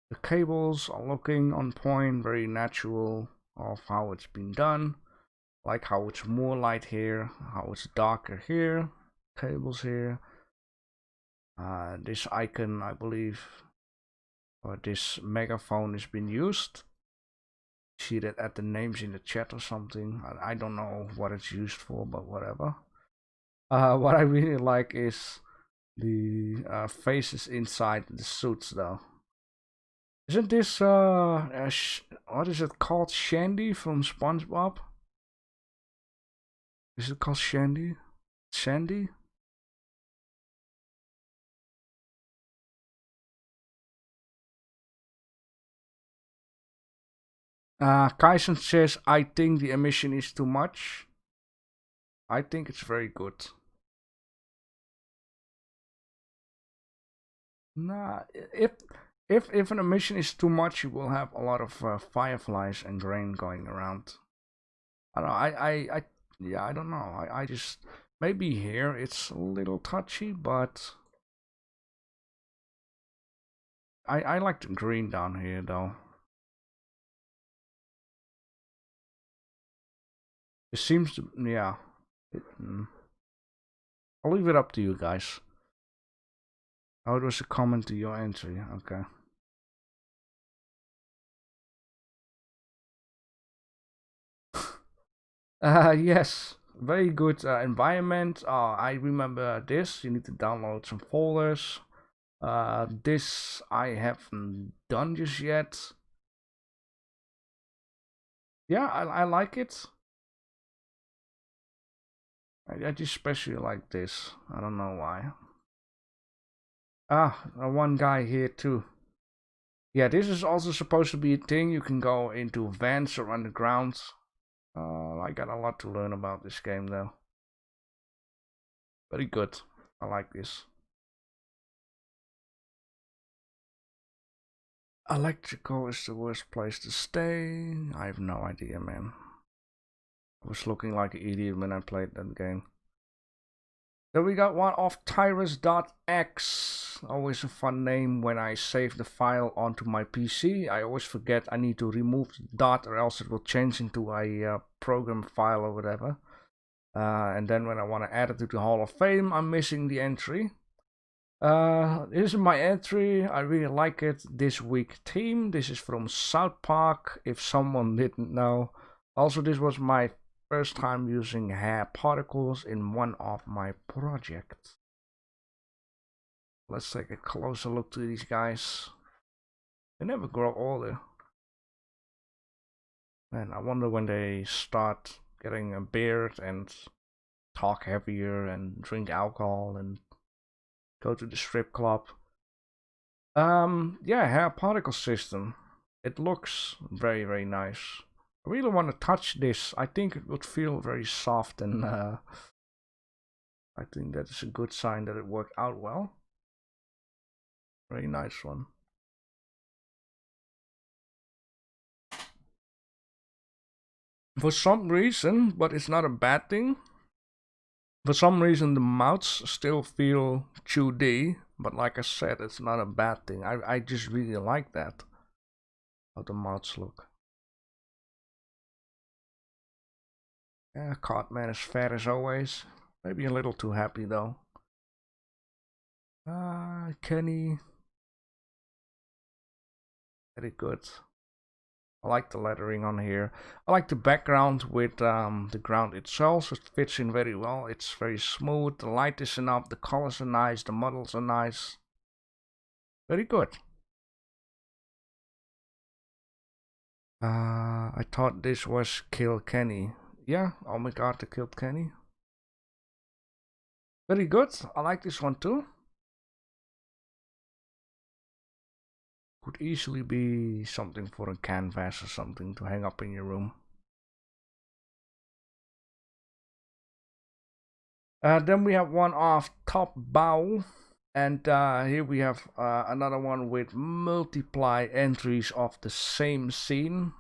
The cables are looking on point, very natural of how it's been done. Like how it's more light here, how it's darker here. Cables here. This icon, I believe, or this megaphone has been used. See that at the names in the chat or something. I don't know what it's used for, but whatever. What I really like is the faces inside the suits, though. Isn't this what is it called? Shandy from SpongeBob? Is it called Shandy? Sandy? Kaisen says, I think the emission is too much. I think it's very good. Nah, if an emission is too much, you will have a lot of fireflies and grain going around. I don't know. Yeah, I don't know. I just maybe here it's a little touchy, but I like the green down here though. It seems to, yeah. I'll leave it up to you guys. Oh, it was a comment to your entry. Okay. Yes, very good environment. I remember this. You need to download some folders. This I haven't done just yet. Yeah, I like it. I just especially like this. I don't know why. One guy here too. Yeah, this is also supposed to be a thing. You can go into vents or underground. I got a lot to learn about this game though. Very good. I like this. Electrical is the worst place to stay. I have no idea, man. I was looking like an idiot when I played that game. Then we got one of Tyrus.x. Always a fun name when I save the file onto my PC. I always forget I need to remove the dot or else it will change into a program file or whatever. And then when I want to add it to the Hall of Fame, I'm missing the entry. This is my entry. I really like it. This week theme. This is from South Park, if someone didn't know. Also, this was my first time using hair particles in one of my projects. Let's take a closer look to these guys. They never grow older. Man, I wonder when they start getting a beard and talk heavier and drink alcohol and go to the strip club. Yeah, hair particle system. It looks very, very nice. I really want to touch this. I think it would feel very soft and I think that is a good sign that it worked out well. Very nice one. For some reason, but it's not a bad thing. For some reason, the mouths still feel 2D, but like I said, it's not a bad thing. I just really like that. How the mouths look. Yeah, Cartman is fat as always. Maybe a little too happy though. Kenny. Very good. I like the lettering on here. I like the background with the ground itself. It fits in very well. It's very smooth. The light is enough. The colors are nice. The models are nice. Very good. I thought this was Kill Kenny. Yeah, oh my god, they killed Kenny. Very good. I like this one too. Could easily be something for a canvas or something to hang up in your room. Then we have one of Top Bow. And here we have another one with multiply entries of the same scene,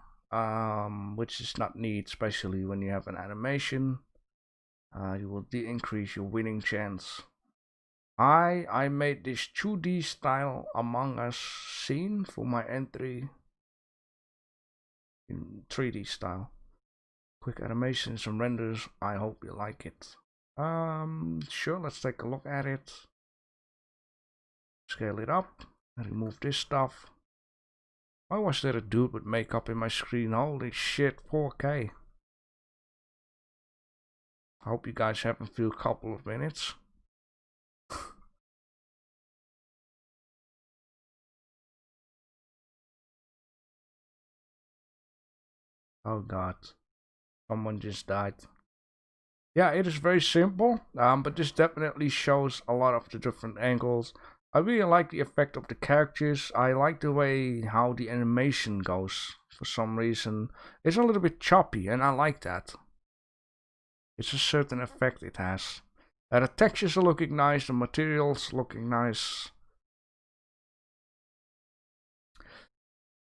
which is not neat, especially when you have an animation. You will increase your winning chance. I made this 2D style Among Us scene for my entry in 3D style. Quick animations and renders. I hope you like it. Sure, let's take a look at it. Scale it up. Remove this stuff. Why was there a dude with makeup in my screen? Holy shit, 4K. I hope you guys have a few couple of minutes. Oh god. Someone just died. Yeah, it is very simple, but this definitely shows a lot of the different angles. I really like the effect of the characters. I like the way how the animation goes. For some reason, it's a little bit choppy, and I like that. It's a certain effect it has. The textures are looking nice, the materials looking nice.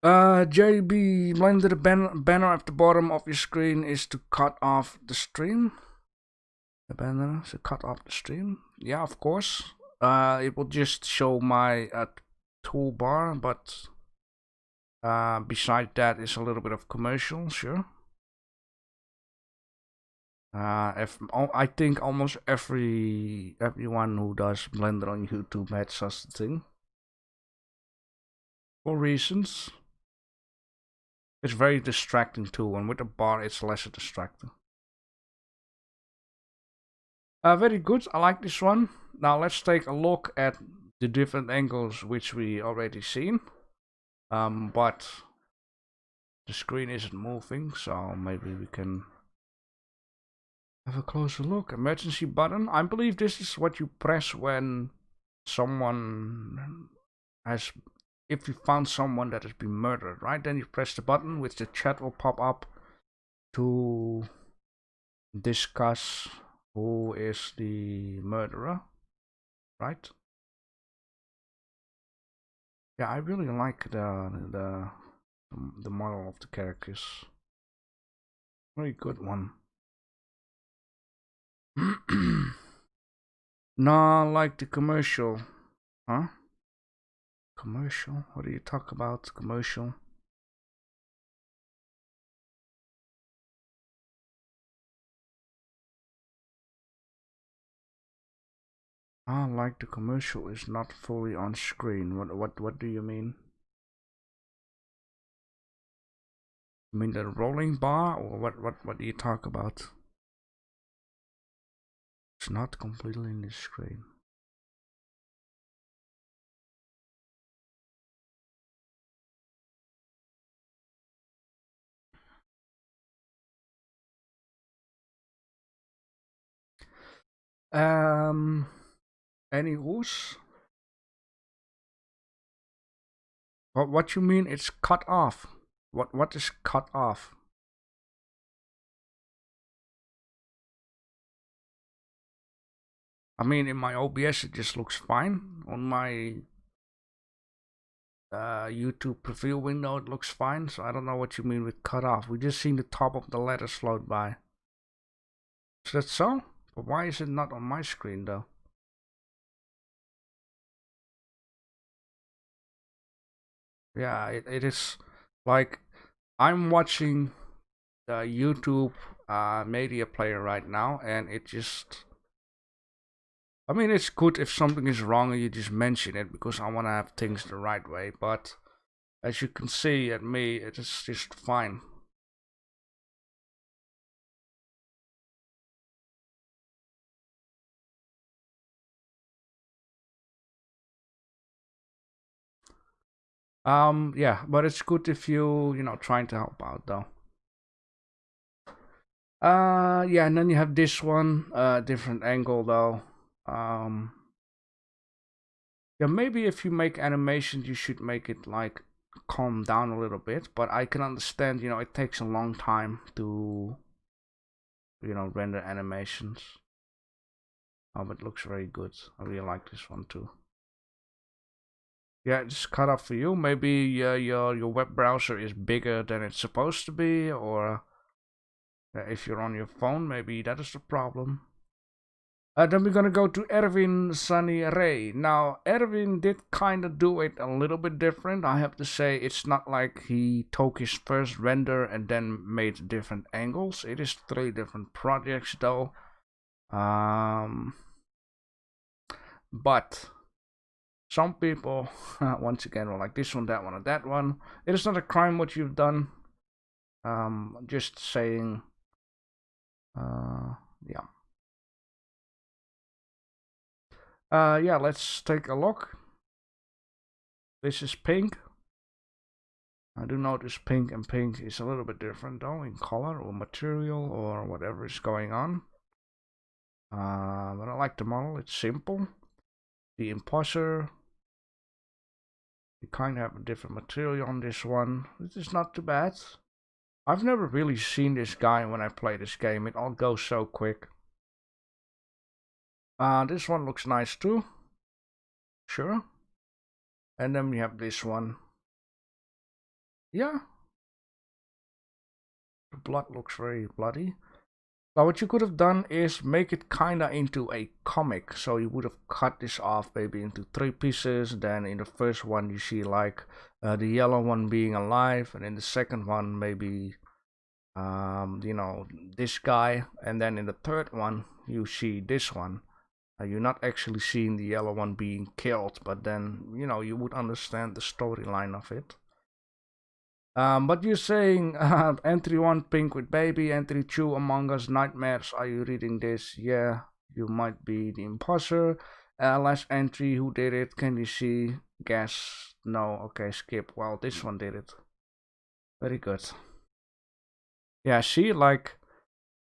JB, Blender, the banner at the bottom of your screen is to cut off the stream. The banner to cut off the stream. Yeah, of course. It will just show my toolbar, but beside that is a little bit of commercial, sure. I think almost everyone who does Blender on YouTube has such a thing. For reasons. It's very distracting too, and with the bar it's less distracting. Very good, I like this one. Now let's take a look at the different angles which we already seen. But the screen isn't moving, so maybe we can have a closer look. Emergency button. I believe this is what you press when someone has, if you found someone that has been murdered, right? Then you press the button, which the chat will pop up to discuss who is the murderer, right? Yeah, I really like the model of the characters. Very good one. No, like the commercial, huh? Commercial? What do you talk about? Commercial? Ah, like the commercial is not fully on screen. What do you mean? You mean the rolling bar, or what do you talk about? It's not completely in the screen. Any rules? What you mean? It's cut off. What is cut off? I mean, in my OBS it just looks fine. On my YouTube preview window it looks fine. So I don't know what you mean with cut off. We just seen the top of the letters float by. Is that so? But why is it not on my screen though? Yeah, it is like I'm watching the YouTube media player right now, and it just, I mean, it's good if something is wrong and you just mention it because I want to have things the right way, but as you can see at me, it is just fine. Yeah, but it's good if you know, trying to help out though. Yeah, and then you have this one, different angle though. Yeah, maybe if you make animations, you should make it like calm down a little bit, but I can understand, you know, it takes a long time to, you know, render animations. Oh, but it looks very good. I really like this one too. Yeah, it's cut off for you. Maybe your web browser is bigger than it's supposed to be, or if you're on your phone, maybe that is the problem. Then we're gonna go to Erwin Sunny Ray. Now, Erwin did kind of do it a little bit different. I have to say, it's not like he took his first render and then made different angles. It is 3 different projects though. But some people, once again, will like this one, that one, or that one. It is not a crime what you've done. Just saying, yeah. Yeah, let's take a look. This is pink. I do notice pink and pink is a little bit different though in color or material or whatever is going on. But I like the model, it's simple. The imposter, you kind of have a different material on this one. This is not too bad. I've never really seen this guy when I play this game. It all goes so quick. This one looks nice too. Sure. And then we have this one. Yeah. The blood looks very bloody. Now what you could have done is make it kinda into a comic. So you would have cut this off maybe into 3 pieces. Then in the first one you see like the yellow one being alive, and in the second one maybe you know, this guy, and then in the third one you see this one. You're not actually seeing the yellow one being killed, but then, you know, you would understand the storyline of it. But you're saying entry 1 pink with baby, entry 2 Among Us Nightmares. Are you reading this? Yeah, you might be the imposter. Last entry, who did it? Can you see? Guess. No, okay, skip. Well, this one did it. Very good. Yeah, see, like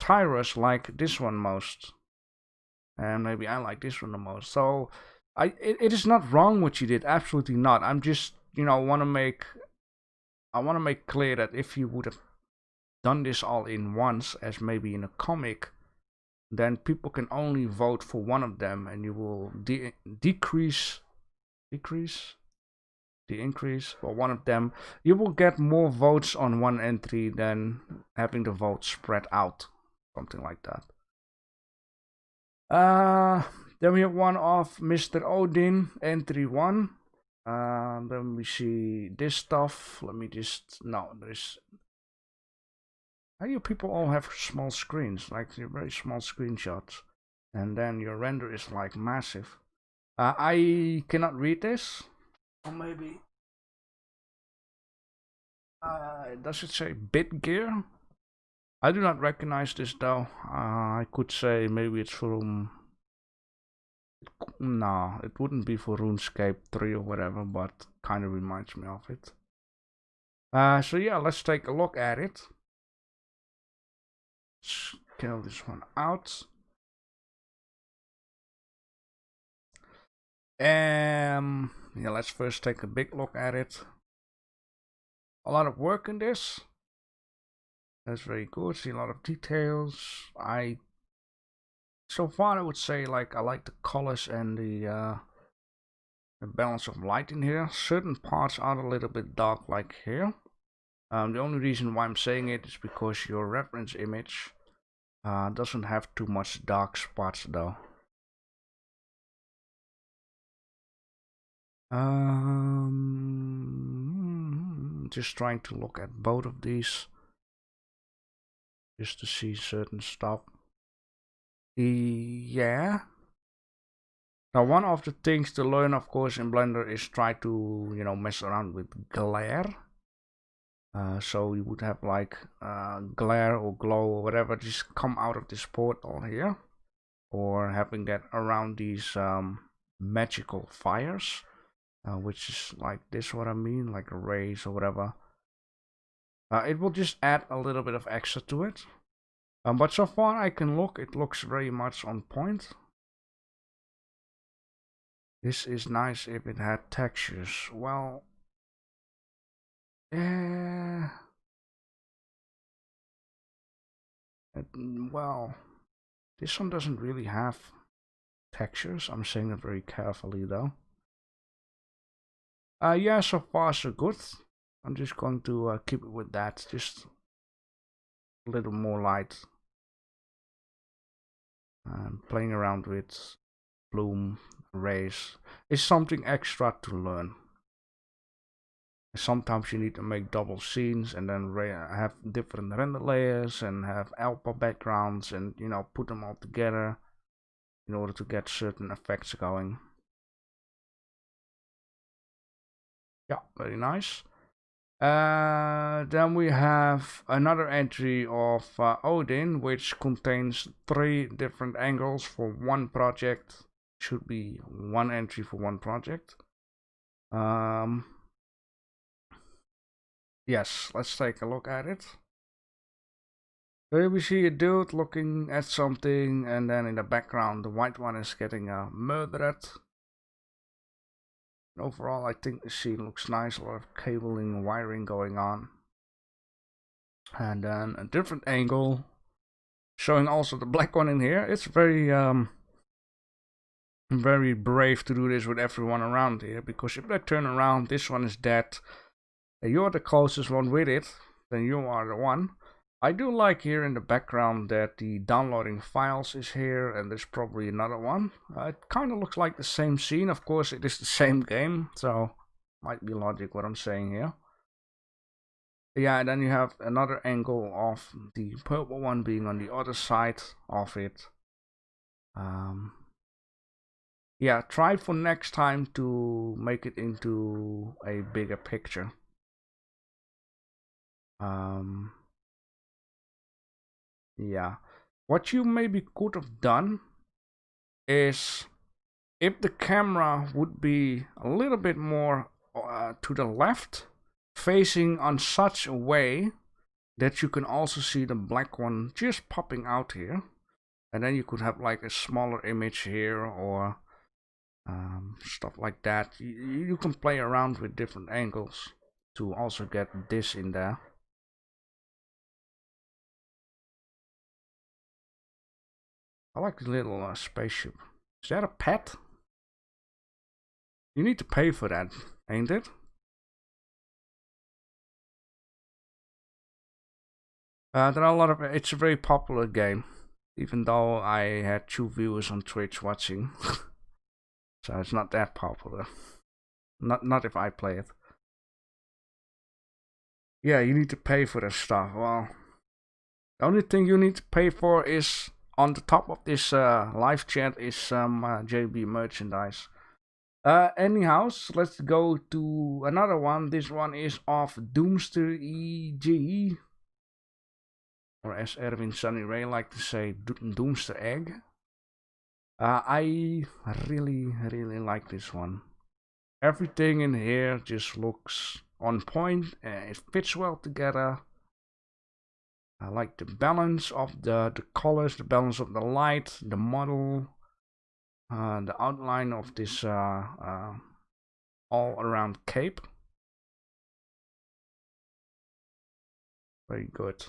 Tyrus like this one most. And maybe I like this one the most. So it is not wrong what you did, absolutely not. I'm just, you know, want to make clear that if you would have done this all in once, as maybe in a comic, then people can only vote for one of them, and you will decrease the increase for one of them. You will get more votes on one entry than having the votes spread out, something like that. Then we have one of Mr. Odin, entry 1. Then we see this stuff. Let me just, no, there's, how do you people all have small screens, like they're very small screenshots, and then your render is like massive. I cannot read this, or maybe, does it say bit gear? I do not recognize this though. I could say maybe it's from, no, it wouldn't be for RuneScape 3 or whatever, but kind of reminds me of it. So yeah, let's take a look at it. Let's kill this one out. Yeah, let's first take a big look at it. A lot of work in this. That's very good. See a lot of details. So far I would say, like, I like the colors and the balance of light in here. Certain parts are a little bit dark, like here. The only reason why I'm saying it is because your reference image doesn't have too much dark spots though. Just trying to look at both of these just to see certain stuff. Yeah. Now, one of the things to learn, of course, in Blender is try to, you know, mess around with glare. So you would have like glare or glow or whatever just come out of this portal here, or having that around these magical fires, which is like this, what I mean, like rays or whatever. It will just add a little bit of extra to it. But so far I can look, it looks very much on point. This is nice if it had textures. Well, well, this one doesn't really have textures. I'm saying it very carefully though. Yeah, so far so good. I'm just going to keep it with that, just a little more light. Playing around with bloom, rays is something extra to learn. Sometimes you need to make double scenes and then have different render layers and have alpha backgrounds and, you know, put them all together in order to get certain effects going. Yeah, very nice. Then we have another entry of Odin, which contains 3 different angles for one project. Should be one entry for one project. Yes, let's take a look at it. Here we see a dude looking at something, and then in the background the white one is getting murdered. Overall, I think the scene looks nice, a lot of cabling and wiring going on. And then a different angle, showing also the black one in here. It's very brave to do this with everyone around here, because if they turn around, this one is dead. And you're the closest one with it, then you are the one. I do like here in the background that the downloading files is here, and there's probably another one. It kind of looks like the same scene. Of course, it is the same game, so might be logic what I'm saying here. Yeah, and then you have another angle of the purple one being on the other side of it. Yeah, try for next time to make it into a bigger picture. Yeah, what you maybe could have done is, if the camera would be a little bit more to the left, facing on such a way that you can also see the black one just popping out here, and then you could have like a smaller image here, or stuff like that. You can play around with different angles to also get this in there. I like the little spaceship. Is that a pet? You need to pay for that, ain't it? There are a lot of. It's a very popular game, even though I had 2 viewers on Twitch watching, so it's not that popular. Not if I play it. Yeah, you need to pay for that stuff. Well, the only thing you need to pay for is on the top of this live chat is some JB merchandise. Anyhow, let's go to another one. This one is of Doomster EG, or as Erwin Sunny Ray like to say, Doomster Egg. I really like this one. Everything in here just looks on point. It fits well together. I like the balance of the colors, the balance of the light, the model, the outline of this all around cape. Very good.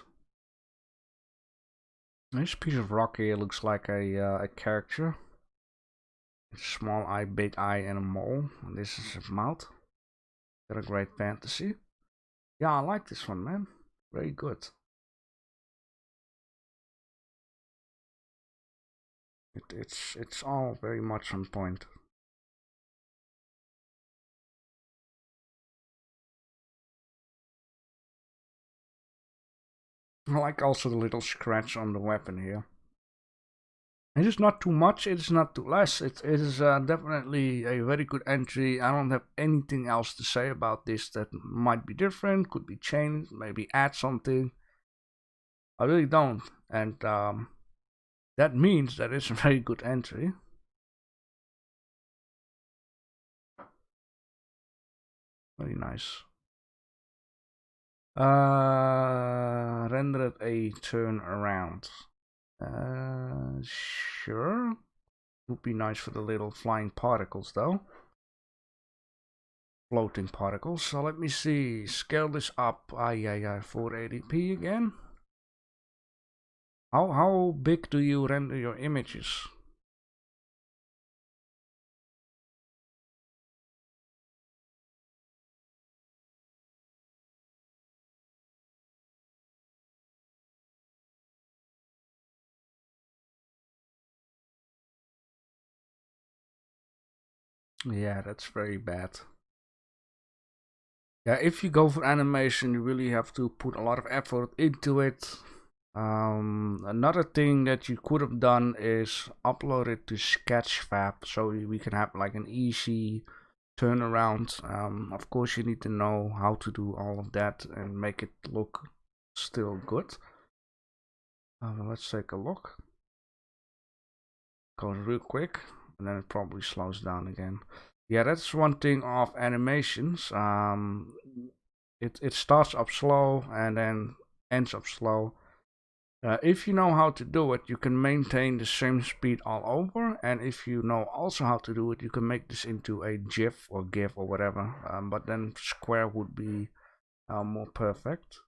This piece of rock here looks like a character. Small eye, big eye, and a mole. And this is his mouth. Got a great fantasy. Yeah, I like this one, man. Very good. It's all very much on point. I like also the little scratch on the weapon here. It is not too much, it is not too less. It is definitely a very good entry. I don't have anything else to say about this that might be different, could be changed, maybe add something. I really don't. And that means that it's a very good entry. Very nice. Rendered a turn around. Sure. Would be nice for the little flying particles though. Floating particles. So let me see. Scale this up. 480p again. How big do you render your images? Yeah, that's very bad. Yeah, if you go for animation, you really have to put a lot of effort into it. Another thing that you could have done is upload it to Sketchfab so we can have like an easy turnaround. Of course, you need to know how to do all of that and make it look still good. Let's take a look. Goes real quick and then it probably slows down again. Yeah, that's one thing of animations. It starts up slow and then ends up slow. If you know how to do it, you can maintain the same speed all over. And if you know also how to do it, you can make this into a GIF or GIF or whatever. But then square would be more perfect.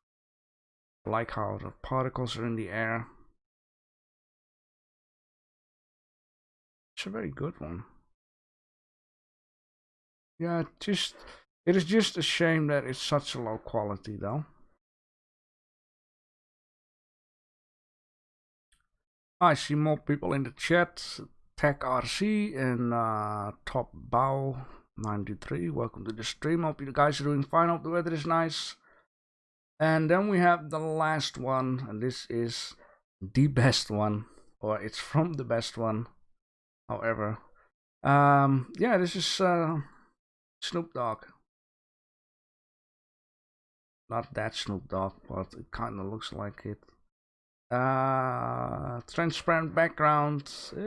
I like how the particles are in the air. It's a very good one. Yeah, it is just a shame that it's such a low quality though. I see more people in the chat. Tech RC and Top Bow 93. Welcome to the stream. Hope you guys are doing fine. Hope the weather is nice. And then we have the last one, and this is the best one, or it's from the best one. However, yeah, this is Snoop Dogg. Not that Snoop Dogg, but it kind of looks like it. Transparent background. You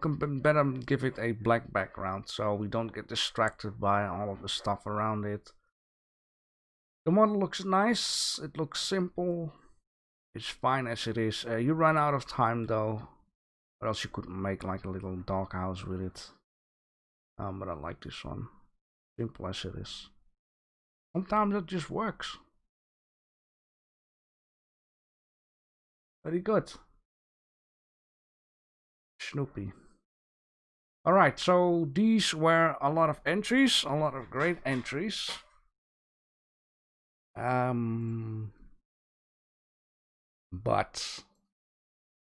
can better give it a black background so we don't get distracted by all of the stuff around it. The model looks nice. It looks simple. It's fine as it is. You run out of time though, or else you could make like a little doghouse with it. But I like this one. Simple as it is. Sometimes it just works. Very good. Snoopy. Alright, so these were a lot of entries, a lot of great entries. But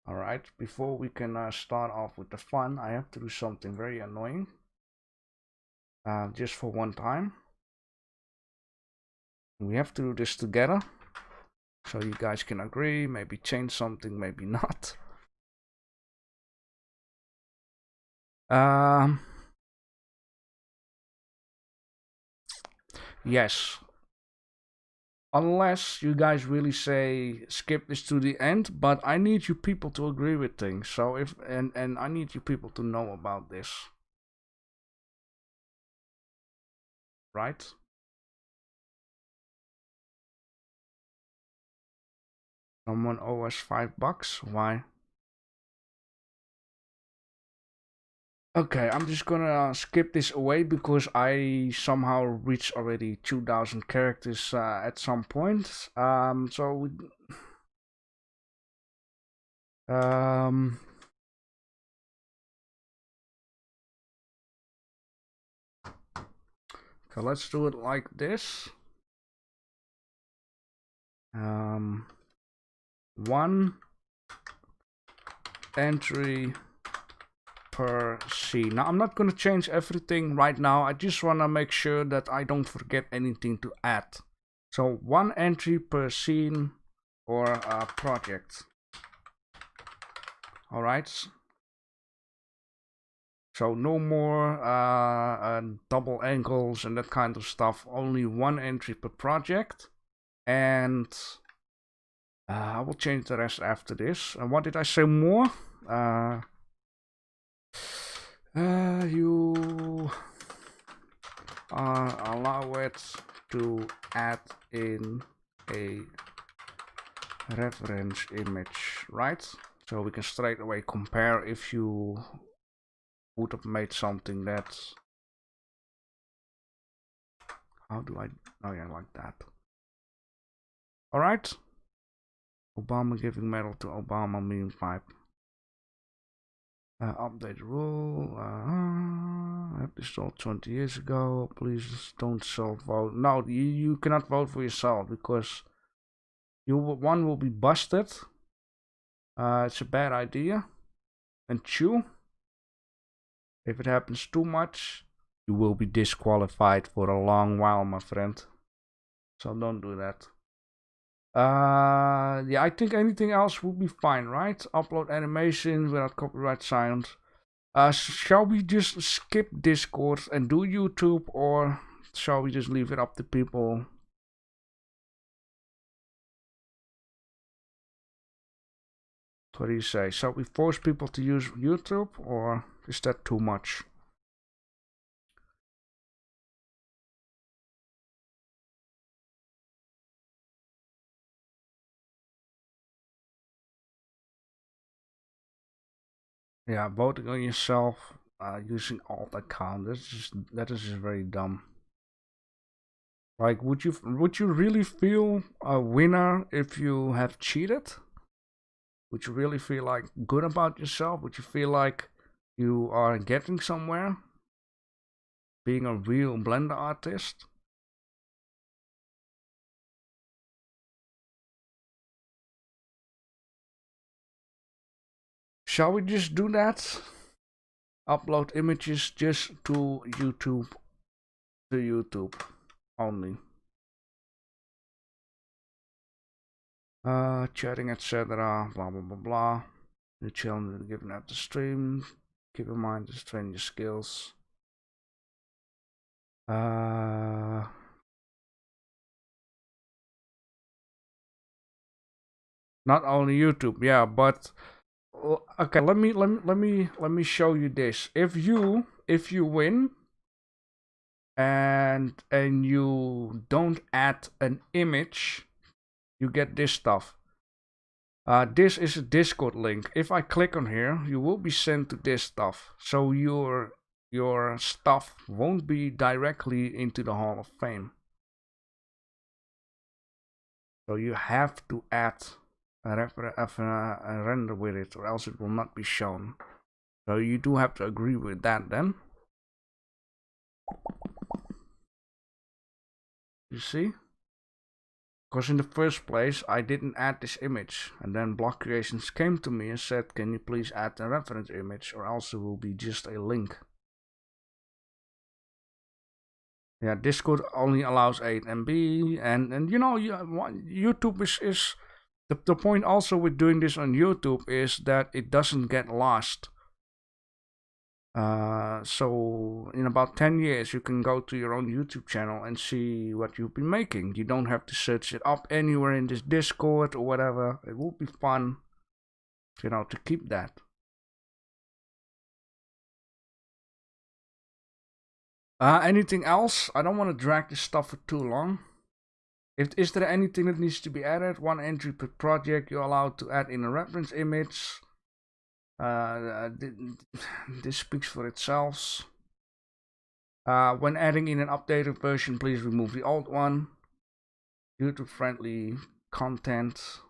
alright, before we can start off with the fun, I have to do something very annoying. Just for one time. We have to do this together. So you guys can agree, maybe change something, maybe not. Yes. Unless you guys really say skip this to the end, but I need you people to agree with things. So if and I need you people to know about this. Right? Someone owe us $5. Why? Okay, I'm just gonna skip this away because I somehow reached already 2,000 characters at some point. So okay, let's do it like this. One entry per scene. Now I'm not going to change everything right now. I just want to make sure that I don't forget anything to add. So one entry per scene or project. All right. So no more double angles and that kind of stuff. Only one entry per project. And I will change the rest after this. And what did I say more? You allow it to add in a reference image, right? So we can straight away compare if you would have made something that's... How do I... Oh yeah, like that. Alright. Obama giving medal to Obama meme pipe. Update rule. I have this all 20 years ago. Please don't self-vote. No, you cannot vote for yourself because one will be busted. It's a bad idea. And two, If it happens too much, you will be disqualified for a long while, my friend. So don't do that. Yeah, I think anything else would be fine, right? Upload animations without copyright sound. Shall we just skip Discord and do YouTube, or shall we just leave it up to people? What do you say? Shall we force people to use YouTube, or is that too much? Yeah, voting on yourself using alt account. That is just very dumb. Like, would you really feel a winner if you have cheated? Would you really feel like good about yourself? Would you feel like you are getting somewhere? Being a real Blender artist? Shall we just do that? Upload images just to YouTube. To YouTube only. Chatting, etc. Blah blah blah blah. The challenge given at the stream. Keep in mind to train your skills. Not only YouTube, yeah, but okay. Let me show you this. If you win and you don't add an image, you get this stuff. This is a Discord link. If I click on here, you will be sent to this stuff. So your stuff won't be directly into the Hall of Fame. So you have to add a render with it, or else it will not be shown. So you do have to agree with that then. You see? Because in the first place, I didn't add this image. And then Block Creations came to me and said, can you please add a reference image, or else it will be just a link. Yeah, Discord only allows 8 MB, and you know, YouTube is the point also with doing this on YouTube is that it doesn't get lost. So in about 10 years, you can go to your own YouTube channel and see what you've been making. You don't have to search it up anywhere in this Discord or whatever. It would be fun, you know, to keep that. Anything else? I don't want to drag this stuff for too long. Is there anything that needs to be added? One entry per project. You're allowed to add in a reference image. This speaks for itself. When adding in an updated version, please remove the old one. YouTube-friendly content.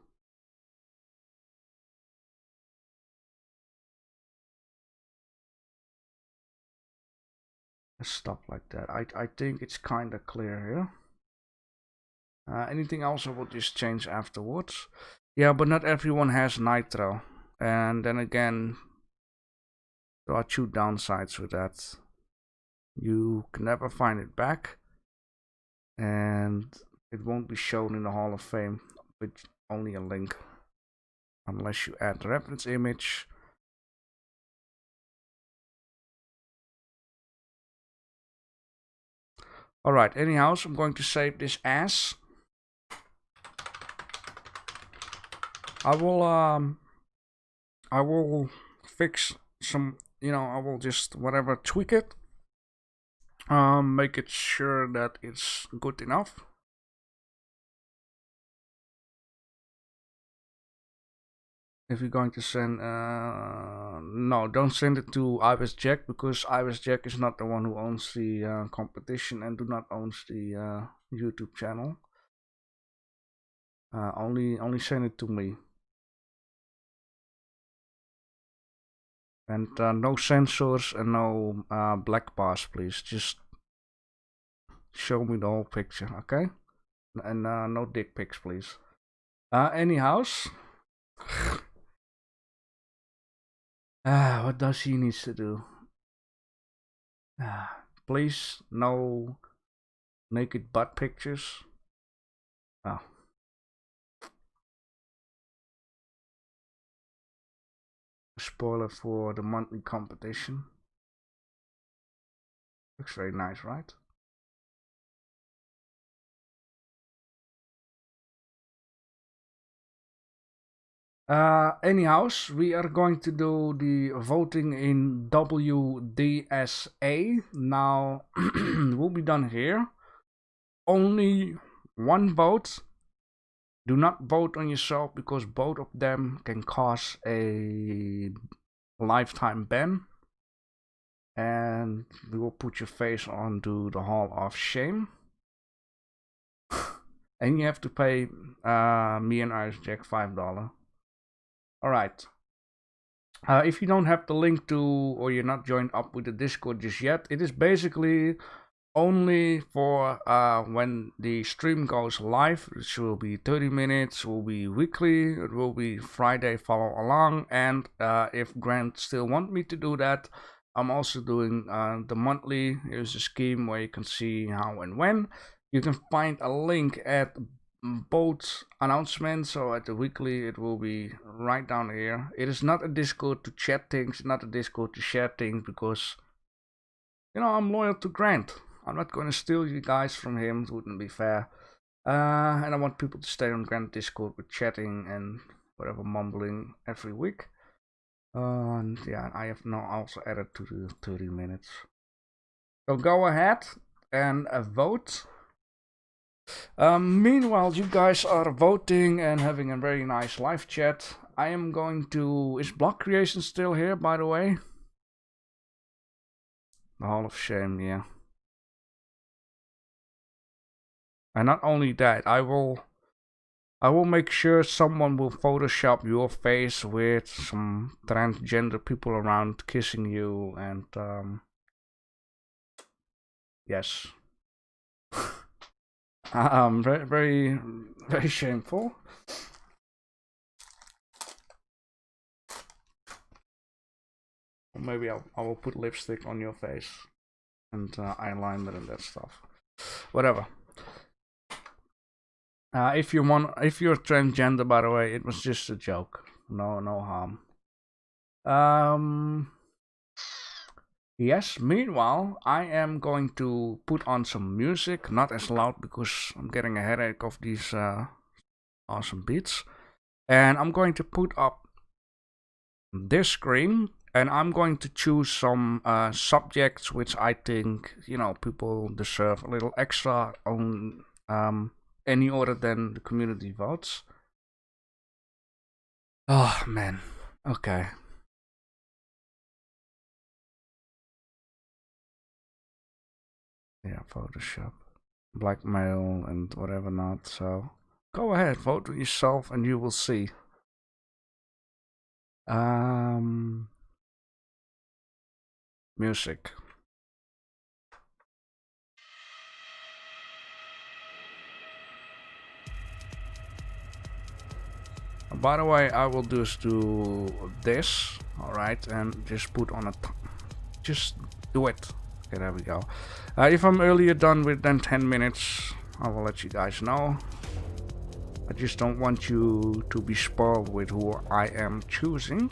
Stuff like that. I think it's kind of clear here. Anything else I will just change afterwards. Yeah, but not everyone has Nitro. And then again, there are two downsides with that. You can never find it back. And it won't be shown in the Hall of Fame with only a link. Unless you add the reference image. Alright, anyhow, so I'm going to save this as. I will fix some, you know, I will just whatever tweak it. Make it sure that it's good enough. If you're going to send, no, don't send it to IWSJack, because IWSJack is not the one who owns the competition and do not owns the YouTube channel. Only send it to me. And no censors and no black bars, please. Just show me the whole picture, okay? And no dick pics, please. Anyhow. What does he needs to do? Please, no naked butt pictures. Oh. Spoiler for the monthly competition. Looks very nice, right? Anyhows, we are going to do the voting in WDSA. Now, we'll be done here. Only one vote. Do not vote on yourself because both of them can cause a lifetime ban. And we will put your face onto the Hall of Shame. And you have to pay me and Irish Jack $5. Alright. If you don't have the link to, or you're not joined up with the Discord just yet, it is basically only for when the stream goes live, which will be 30 minutes, will be weekly, it will be Friday follow along, and if Grant still want me to do that, I'm also doing the monthly. Here's a scheme where you can see how and when. You can find a link at both announcements, so at the weekly it will be right down here. It is not a Discord to chat things, not a Discord to share things, because you know I'm loyal to Grant. I'm not going to steal you guys from him, it wouldn't be fair. And I want people to stay on Grant Discord with chatting and whatever mumbling every week. And yeah, I have now also added to the 30 minutes. So go ahead and vote. Meanwhile, you guys are voting and having a very nice live chat. I am going to... Is Block Creation still here, by the way? The Hall of Shame, yeah. And not only that, I will make sure someone will Photoshop your face with some transgender people around kissing you and yes. Very, very, very shameful. Or maybe I will put lipstick on your face and eyeliner and that stuff. Whatever. If you're transgender, by the way, it was just a joke. No harm. Yes, meanwhile, I am going to put on some music, not as loud because I'm getting a headache of these awesome beats. And I'm going to put up this screen, and I'm going to choose some subjects which I think, you know, people deserve a little extra on any order than the community votes. Oh, man. Okay. Yeah, Photoshop, blackmail, and whatever not. So go ahead, vote yourself, and you will see. Music. By the way, I will just do this, alright, and just put on a... just do it. Okay, there we go. If I'm earlier done with than 10 minutes, I will let you guys know. I just don't want you to be spoiled with who I am choosing.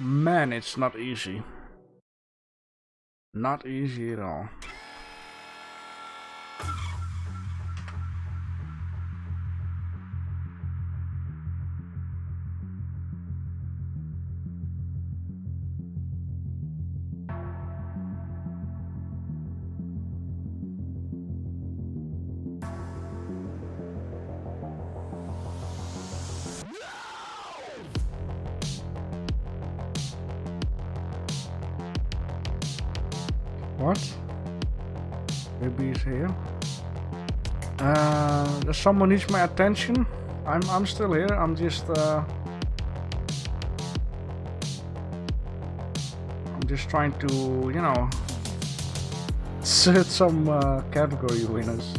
Man, it's not easy. Not easy at all. What? Maybe he's here. Someone needs my attention. I'm still here. I'm just trying to, you know, set some category winners.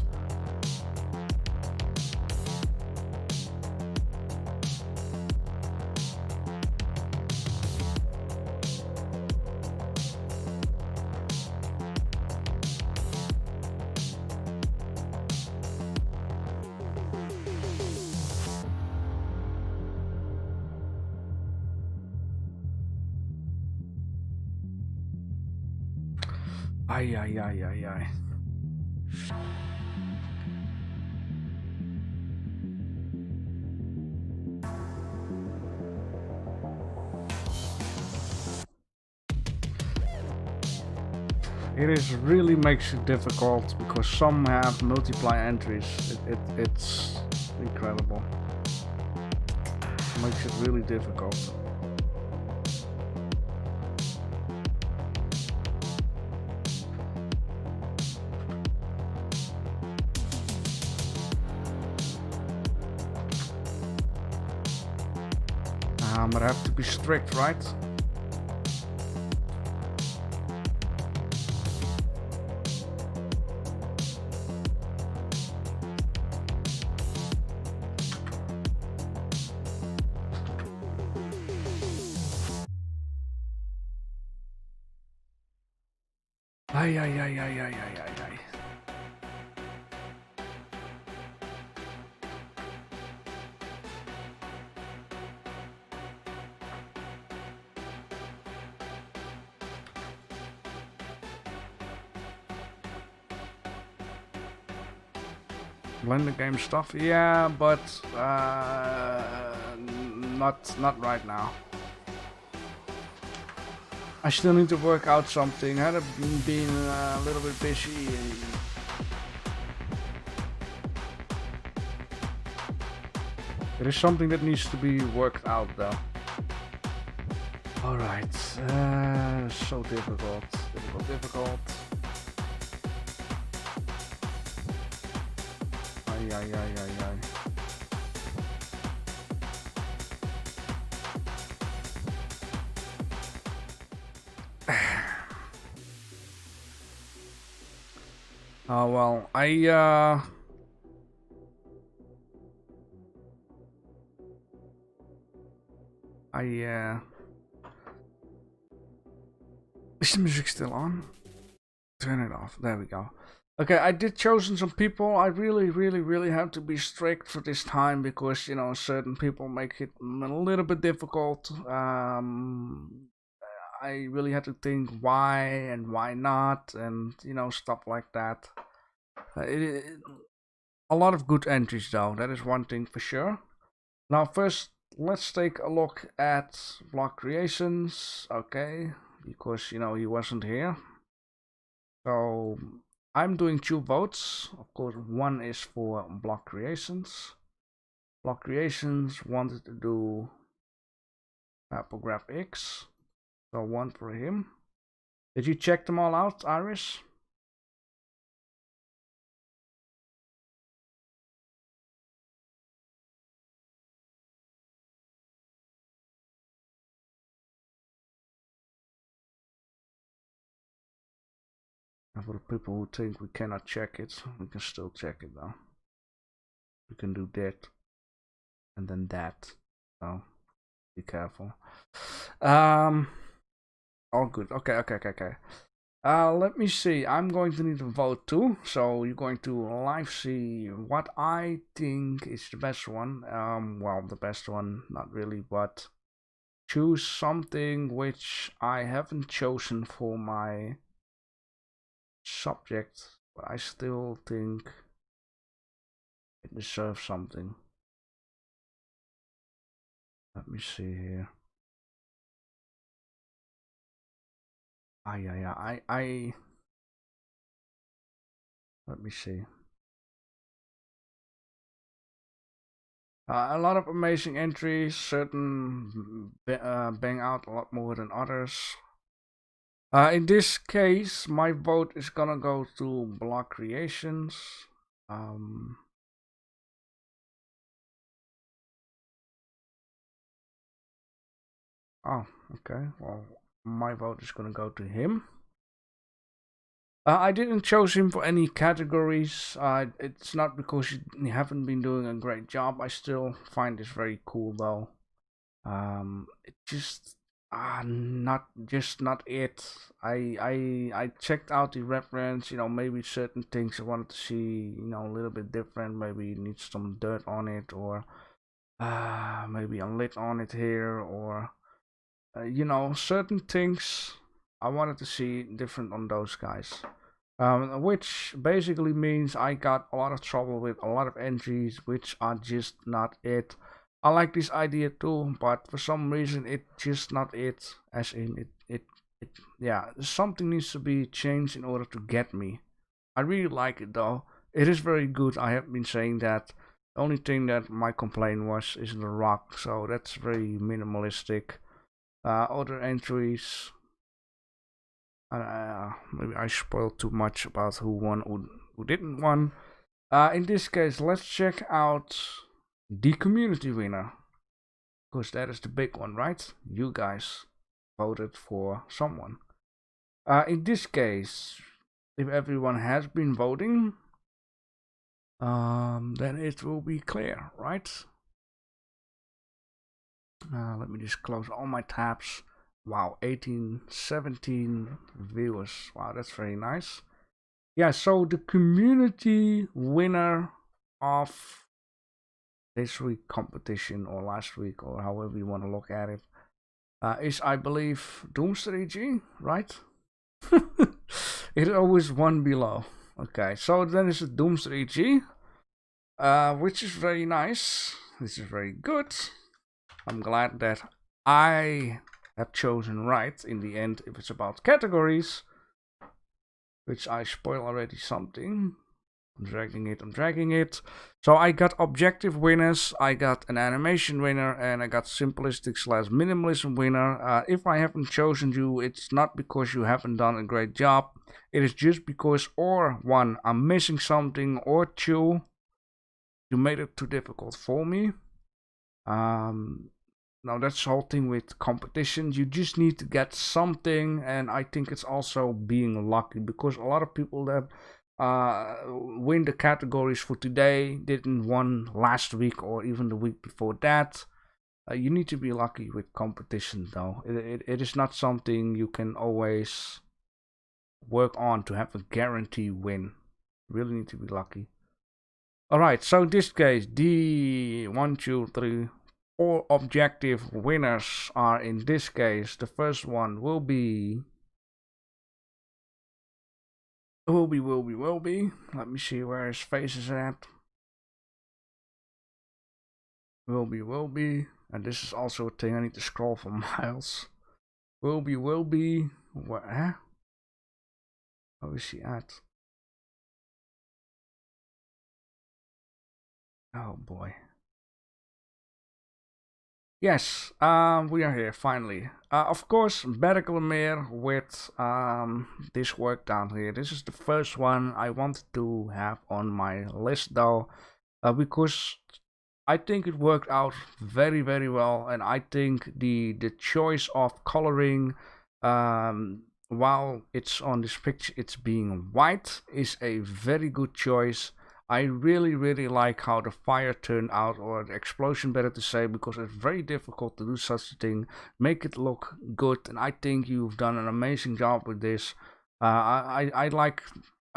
Ay. It really makes it difficult because some have multiply entries. It's incredible. It makes it really difficult. But I have to be strict, right? Ay. Blender game stuff, yeah, but not right now. I still need to work out something. I had been a little bit busy. There is something that needs to be worked out though. Alright, so difficult. Ay. Oh well, is the music still on? Turn it off. There we go. Okay, I did chosen some people. I really have to be strict for this time because, you know, certain people make it a little bit difficult. I really had to think why and why not, and you know, stuff like that. A lot of good entries though, that is one thing for sure. Now first, let's take a look at block creations. Okay, because you know he wasn't here. So I'm doing 2 votes. Of course, one is for block creations. Block creations wanted to do Graph X. So 1 for him. Did you check them all out, Iris? And for the people who think we cannot check it, we can still check it though. We can do that and then that. So be careful. All good. Okay. Let me see. I'm going to need to vote too. So you're going to live see what I think is the best one. Well, the best one, not really, but choose something which I haven't chosen for my subject, but I still think it deserves something. Let me see here. I let me see. A lot of amazing entries, certain bang out a lot more than others. In this case, my vote is gonna go to Block Creations. Oh, okay. Well, my vote is gonna go to him. I didn't choose him for any categories. It's not because you haven't been doing a great job. I still find this very cool though. It just not it. I checked out the reference. You know, maybe certain things I wanted to see. You know, a little bit different. Maybe it needs some dirt on it, or maybe a lid on it here, or you know, certain things I wanted to see different on those guys. Which basically means I got a lot of trouble with a lot of entries which are just not it. I like this idea too, but for some reason it's just not it. As in yeah, something needs to be changed in order to get me. I really like it though. It is very good. I have been saying that. The only thing that my complaint was is the rock, so that's very minimalistic. Other entries. Maybe I spoiled too much about who won or who didn't won. In this case, let's check out the community winner, because that is the big one, right? You guys voted for someone. In this case, if everyone has been voting, then it will be clear, right? Let me just close all my tabs. Wow, 17 viewers. Wow, that's very nice. Yeah, so the community winner of this week competition, or last week, or however you want to look at it, is, I believe, Doomster right? It's always one below. Okay, so then it's a Doomster which is very nice. This is very good. I'm glad that I have chosen right in the end if it's about categories, which I spoil already something. I'm dragging it. So I got objective winners, I got an animation winner, and I got simplistic / minimalism winner. If I haven't chosen you, it's not because you haven't done a great job. It is just because, or one, I'm missing something, or two, you made it too difficult for me. Now that's the whole thing with competitions. You just need to get something, and I think it's also being lucky, because a lot of people that win the categories for today didn't won last week or even the week before that. You need to be lucky with competition though. It is not something you can always work on to have a guarantee win. You really need to be lucky. Alright, so in this case, the 1, 2, 3, 4 objective winners are, in this case, the first one will be. Will be. Let me see where his face is at. Will be. And this is also a thing I need to scroll for miles. Will be. Where? Huh? How is he at? Oh boy. Yes, we are here finally. Of course, Berkelmeer with this work down here. This is the first one I wanted to have on my list though, because I think it worked out very well, and I think the choice of coloring, while it's on this picture, it's being white, is a very good choice. I really like how the fire turned out, or the explosion better to say, because it's very difficult to do such a thing, make it look good, and I think you've done an amazing job with this. I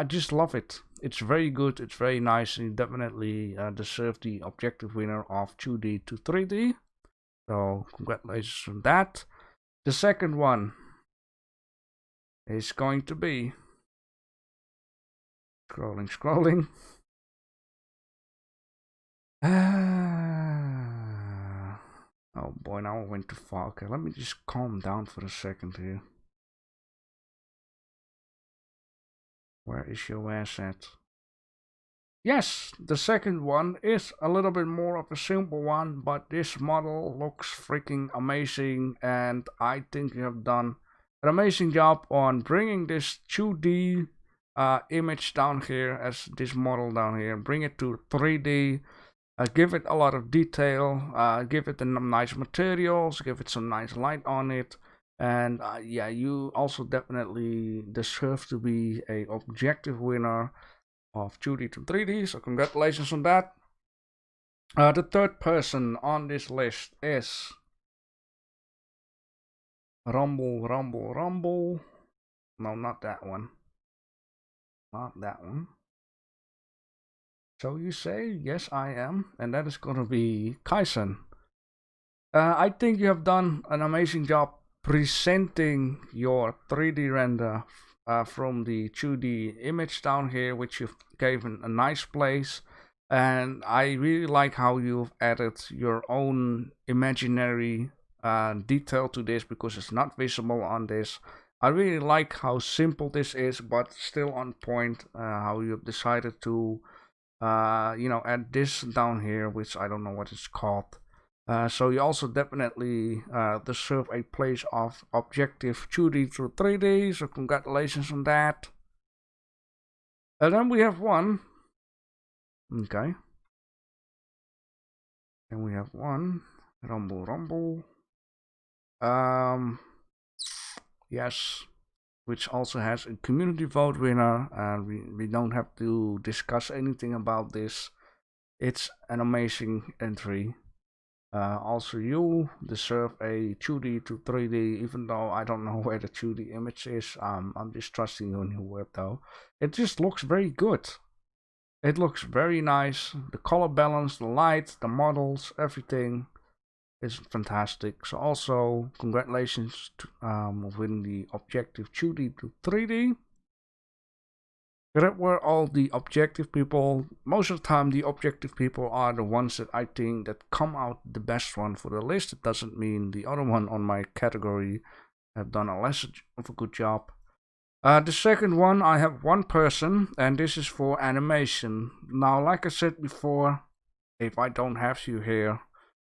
just love it. It's very good, it's very nice, and you definitely deserve the objective winner of 2D to 3D. So congratulations on that. The second one is going to be scrolling. Oh boy, now I went too far. Okay, let me just calm down for a second here. Where is your ass at? Yes, the second one is a little bit more of a simple one, but this model looks freaking amazing, and I think you have done an amazing job on bringing this 2D image down here, as this model down here, bring it to 3D. Give it a lot of detail, give it some nice materials, give it some nice light on it, and yeah, you also definitely deserve to be a objective winner of 2D to 3D, so congratulations on that. The third person on this list is Rumble. No, not that one. Not that one. So you say, yes I am, and that is gonna be Kaisen. I think you have done an amazing job presenting your 3D render from the 2D image down here, which you've given a nice place. And I really like how you've added your own imaginary detail to this, because it's not visible on this. I really like how simple this is, but still on point, how you've decided to add this down here, which I don't know what it's called. So you also definitely deserve a place of objective 2D to 3D, so congratulations on that. And then we have one. Okay. And we have one. Rumble. Yes. Which also has a community vote winner, and we don't have to discuss anything about this. It's an amazing entry. Also, you deserve a 2D to 3D, even though I don't know where the 2D image is. I'm just trusting you on your word though. It just looks very good. It looks very nice. The color balance, the light, the models, everything is fantastic. So also, congratulations to winning the objective 2D to 3D. That were all the objective people. Most of the time, the objective people are the ones that I think that come out the best one for the list. It doesn't mean the other one on my category have done a less of a good job. The second one, I have one person, and this is for animation. Now, like I said before, if I don't have you here,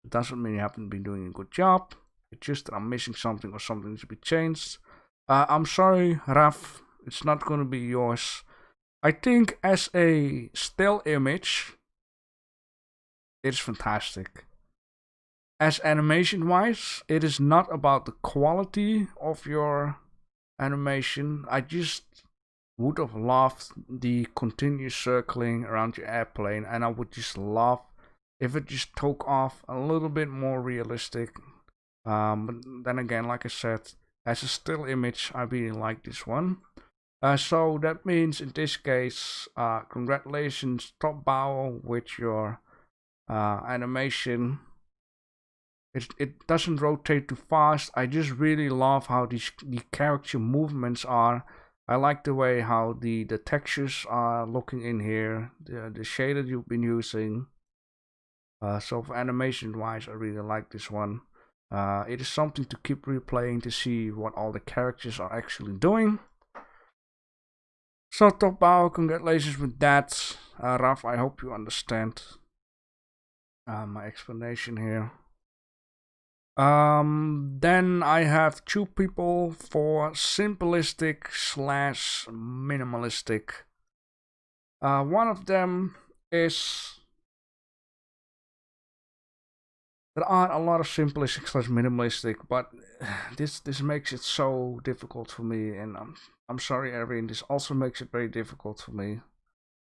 it doesn't mean you haven't been doing a good job. It's just that I'm missing something or something needs to be changed. I'm sorry, Raf, it's not going to be yours. I think as a still image, it's fantastic. As animation wise, it is not about the quality of your animation. I just would have loved the continuous circling around your airplane, and I would just love if it just took off a little bit more realistic. But then again, like I said, as a still image, I really like this one. So that means in this case, congratulations Top Bow with your animation. It doesn't rotate too fast. I just really love how the character movements are. I like the way how the textures are looking in here, the shader you've been using. So for animation wise, I really like this one. It is something to keep replaying to see what all the characters are actually doing. So Top Bow, congratulations with that. Raf, I hope you understand my explanation here. Then I have two people for simplistic / minimalistic. One of them is, there are a lot of simplistic / minimalistic, but this makes it so difficult for me, and I'm sorry, Erin, this also makes it very difficult for me.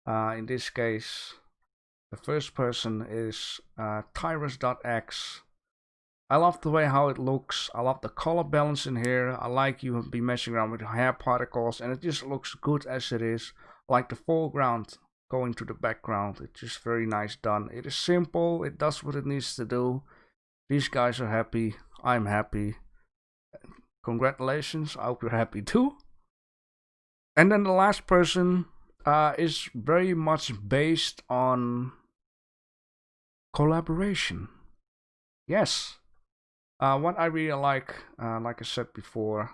In this case, the first person is Tyrus.x. I love the way how it looks. I love the color balance in here. I like you have been messing around with hair particles, and it just looks good as it is. I like the foreground going to the background. It's just very nice done. It is simple. It does what it needs to do. These guys are happy. I'm happy. Congratulations. I hope you're happy too. And then the last person is very much based on collaboration. Yes. What I really like I said before,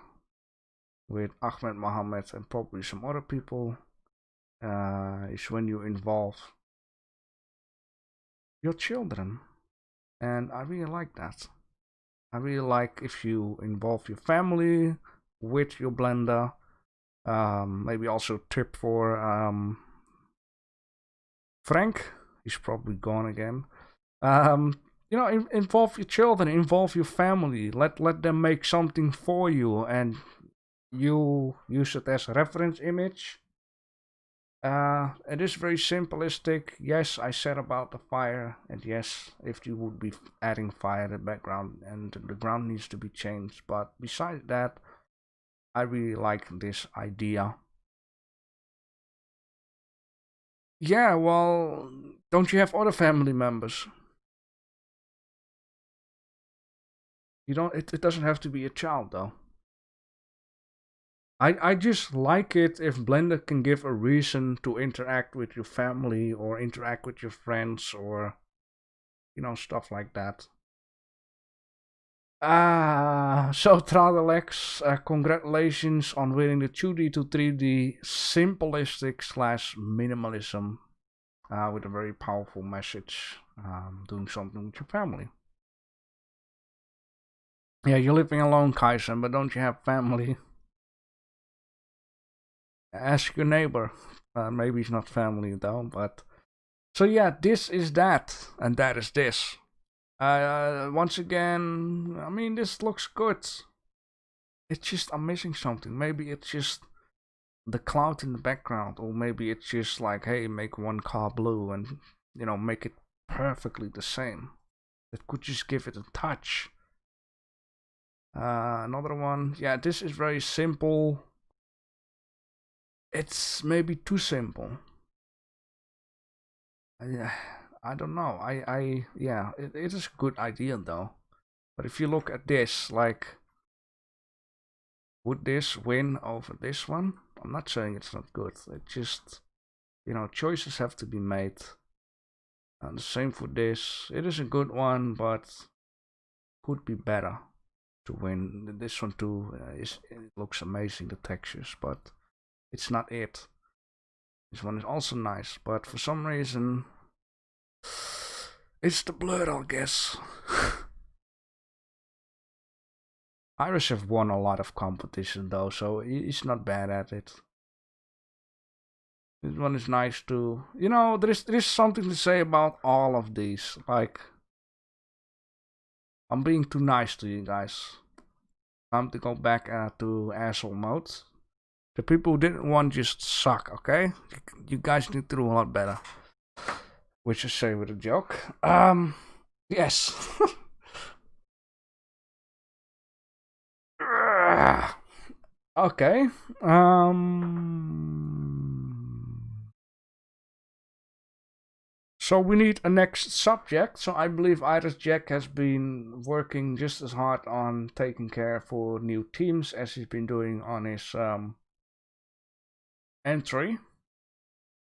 with Ahmed Mohammed and probably some other people, is when you involve your children. And I really like that. I really like if you involve your family with your Blender. Maybe also tip for Frank. He's probably gone again. You know, involve your children, involve your family. Let them make something for you, and you use it as a reference image. It is very simplistic. Yes, I said about the fire, and yes, if you would be adding fire in the background, and the ground needs to be changed. But besides that, I really like this idea. Yeah, well, don't you have other family members? You don't. It doesn't have to be a child though. I just like it if Blender can give a reason to interact with your family or interact with your friends, or you know, stuff like that. So Tradalex, congratulations on winning the 2D to 3D simplistic / minimalism with a very powerful message, doing something with your family. Yeah, you're living alone, Kaisen, but don't you have family? Ask your neighbor. Maybe it's not family though, but so yeah, this is that, and that is this. Once again, I mean, this looks good. It's just I'm missing something. Maybe it's just the cloud in the background, or maybe it's just like, hey, make one car blue and you know, make it perfectly the same. It could just give it a touch. Another one, yeah, this is very simple. It's maybe too simple. I don't know. Yeah, it is a good idea though. But if you look at this, like, would this win over this one? I'm not saying it's not good. It just, you know, choices have to be made. And the same for this. It is a good one, but could be better to win. This one too it looks amazing, the textures, but it's not it. This one is also nice, but for some reason it's the blur, I guess. Iris have won a lot of competition though, so he's not bad at it. This one is nice too. You know, there is something to say about all of these. Like, I'm being too nice to you guys. Time to go back to asshole mode. The people who didn't win just suck, okay? You guys need to do a lot better. Which I say with a joke. Yes. Okay. So we need a next subject. So I believe Iris Jack has been working just as hard on taking care for new teams as he's been doing on his entry.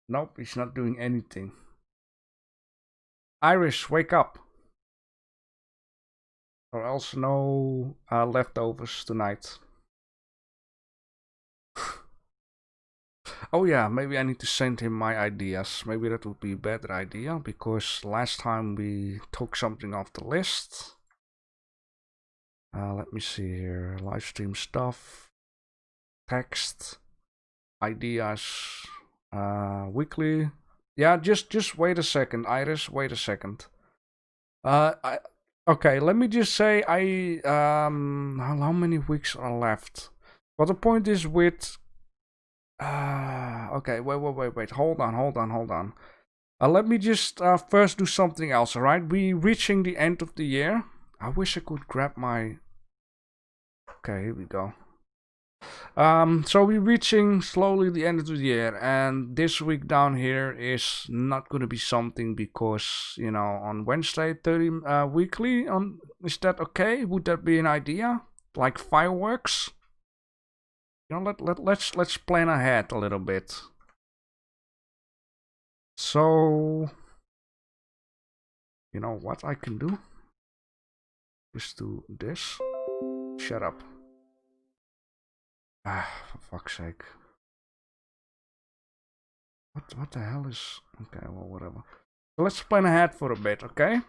Nope, he's not doing anything. Iris, wake up. Or else no leftovers tonight. Oh yeah, maybe I need to send him my ideas. Maybe that would be a better idea, because last time we took something off the list. Let me see here. Live stream stuff. Text. Ideas. Weekly. Yeah, just wait a second, Iris. Wait a second. Okay, let me just say how many weeks are left? But the point is with okay, wait. Hold on. Let me just first do something else, alright? We reaching the end of the year. I wish I could grab my... Okay, here we go. So we're reaching slowly the end of the year, and this week down here is not going to be something because, you know, on Wednesday 30 weekly, is that okay? Would that be an idea? Like fireworks? You know, let's plan ahead a little bit. So, you know what I can do? Just do this. Shut up. Ah, for fuck's sake. What the hell is... Okay, well, whatever. So let's plan ahead for a bit, okay?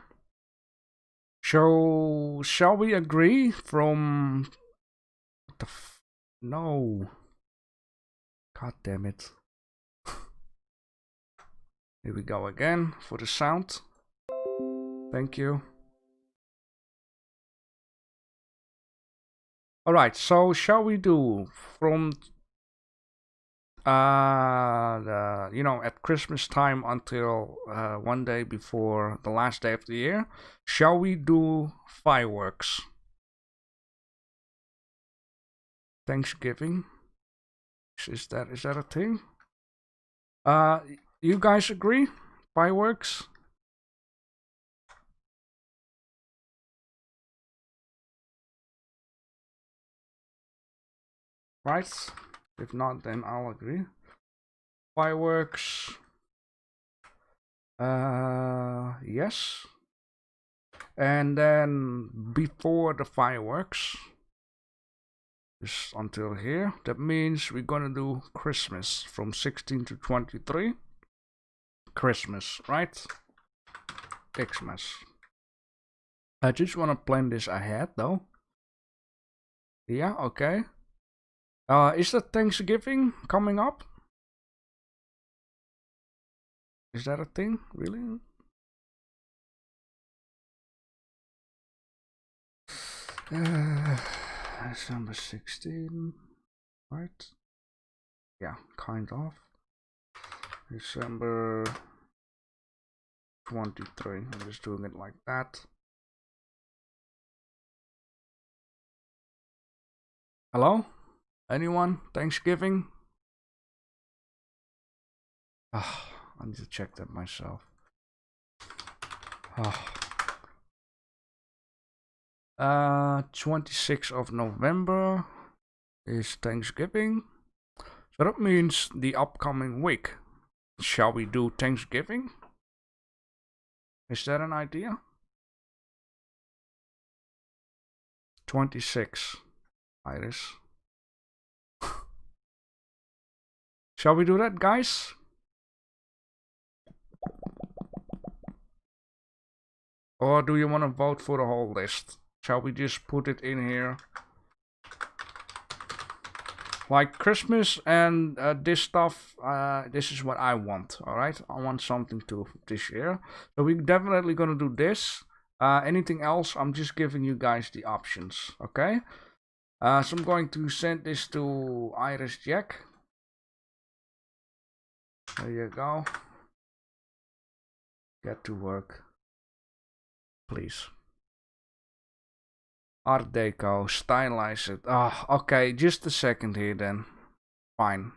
So, shall we agree from... What the f... No. God damn it. Here we go again for the sound. Thank you. Alright, so shall we do from... you know, at Christmas time until one day before the last day of the year, shall we do fireworks? Thanksgiving? Is that a thing? You guys agree? Fireworks? Right? If not, then I'll agree. Fireworks. Yes. And then before the fireworks, just until here, that means we're gonna do Christmas from 16 to 23. Christmas, right? Xmas. I just want to plan this ahead though. Yeah, okay. Is that Thanksgiving coming up? Is that a thing? Really? December 16, right? Yeah, kind of. December 23. I'm just doing it like that. Hello? Anyone? Thanksgiving? I need to check that myself. 26th of November is Thanksgiving. So that means the upcoming week. Shall we do Thanksgiving? Is that an idea? 26, Iris. Shall we do that, guys? Or do you want to vote for the whole list? Shall we just put it in here? Like Christmas and this stuff, this is what I want, alright? I want something to this year. So we're definitely gonna do this. Anything else, I'm just giving you guys the options, okay? So I'm going to send this to Iris Jack. There you go. Get to work. Please. Art Deco, stylize it. Oh, okay, just a second here then. Fine.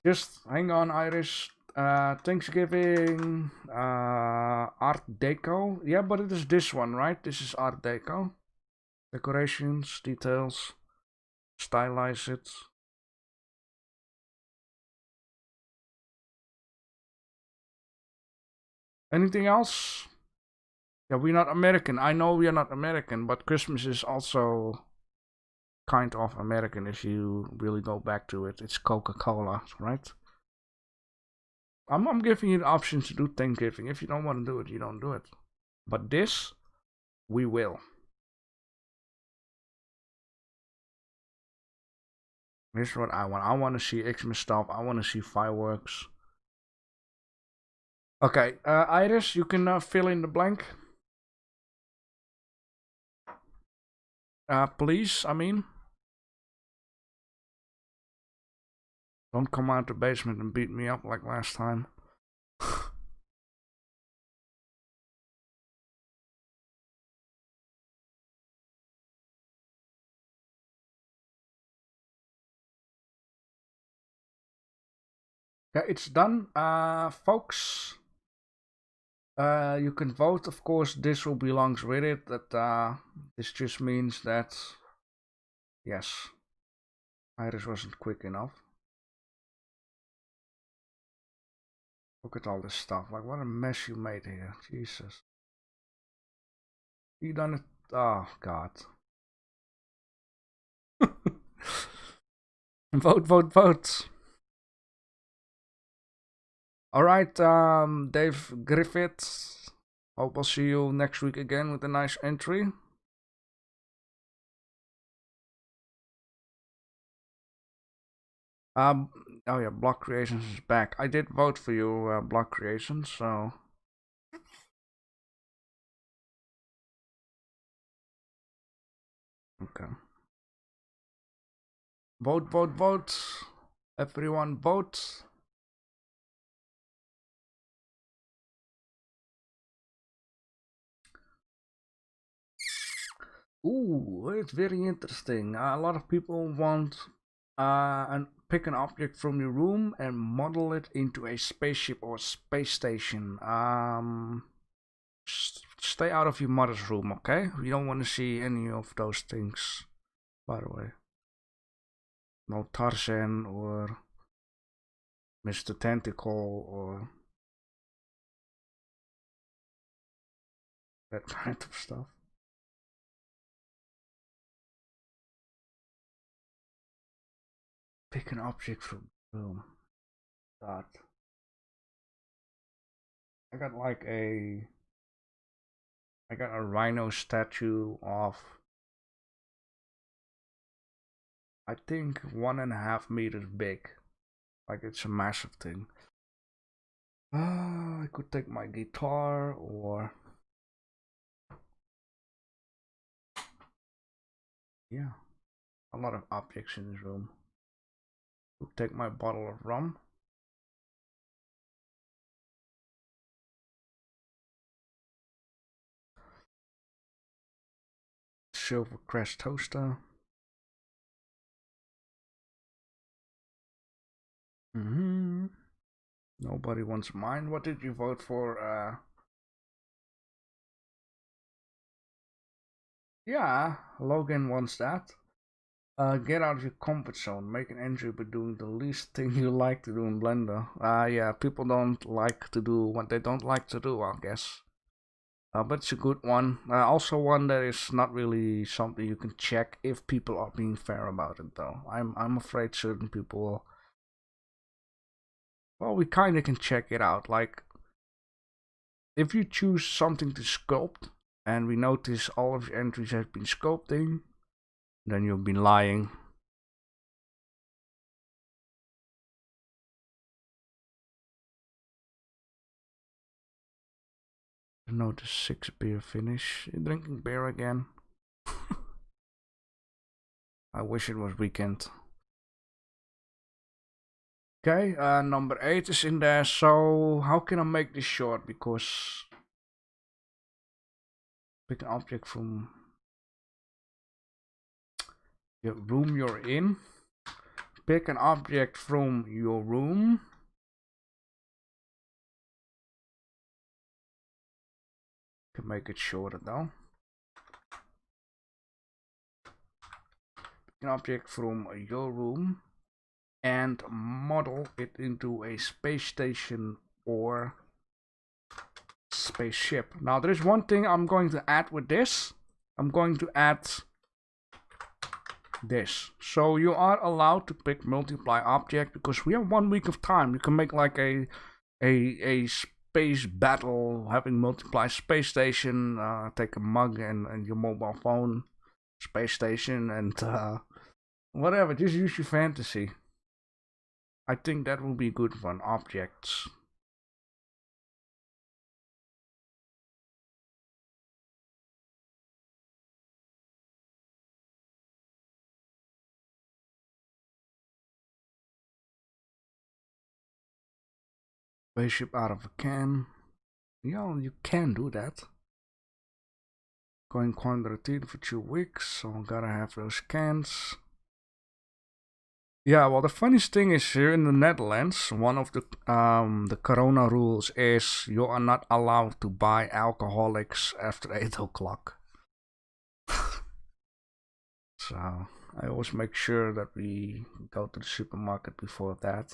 Just hang on, Iris. Thanksgiving, Art Deco. Yeah, but it is this one, right? This is Art Deco. Decorations, details, stylize it. Anything else? Yeah, we're not American. I know we are not American, but Christmas is also kind of American if you really go back to it. It's Coca-Cola, right? I'm giving you the option to do Thanksgiving. If you don't want to do it, you don't do it. But this, we will. Here's what I want. I want to see Xmas stuff. I want to see fireworks. Okay, Iris, you can fill in the blank. Please, I mean. Don't come out the basement and beat me up like last time. Yeah, it's done, folks. You can vote, of course. This will belongs with it. That this just means that yes, Iris wasn't quick enough. Look at all this stuff. Like, what a mess you made here. Jesus. You done it. Oh, God. Vote, vote, vote. Alright, Dave Griffiths. Hope I'll see you next week again with a nice entry. Oh yeah, Block Creations is back. I did vote for you, Block Creations, so... Okay. Vote, vote, vote. Everyone vote. Ooh, it's very interesting. A lot of people want and pick an object from your room and model it into a spaceship or space station. Stay out of your mother's room, okay? We don't want to see any of those things, by the way. No Tarzan or Mr. Tentacle or that kind of stuff. Pick an object from the room. God. I got a rhino statue of, I think, 1.5 meters big. Like, it's a massive thing. I could take my guitar or... Yeah, a lot of objects in this room. Could take my bottle of rum. Silver Crest toaster. Nobody wants mine. What did you vote for? Yeah, Logan wants that. Get out of your comfort zone. Make an entry by doing the least thing you like to do in Blender. Yeah, people don't like to do what they don't like to do, I guess. But it's a good one. Also one that is not really something you can check if people are being fair about it, though. I'm afraid certain people will... Well, we kind of can check it out. Like, if you choose something to sculpt, and we notice all of your entries have been sculpting, then you'll be lying. Notice 6 beer finish. You're drinking beer again. I wish it was weekend. Okay, number 8 is in there. So how can I make this short? Because pick an object from your room you're in. Pick an object from your room. Can make it shorter though. Pick an object from your room and model it into a space station or spaceship. Now there is one thing I'm going to add with this. I'm going to add this. So you are allowed to pick multiply object because we have 1 week of time. You can make like a space battle, having multiply space station, take a mug and your mobile phone, space station, and whatever. Just use your fantasy. I think that will be good fun. Objects. Spaceship out of a can. Yeah, you can do that. Going quarantine for 2 weeks, so I gotta have those cans. Yeah, well, the funniest thing is here in the Netherlands, one of the Corona rules is you are not allowed to buy alcoholics after 8 o'clock. So I always make sure that we go to the supermarket before that.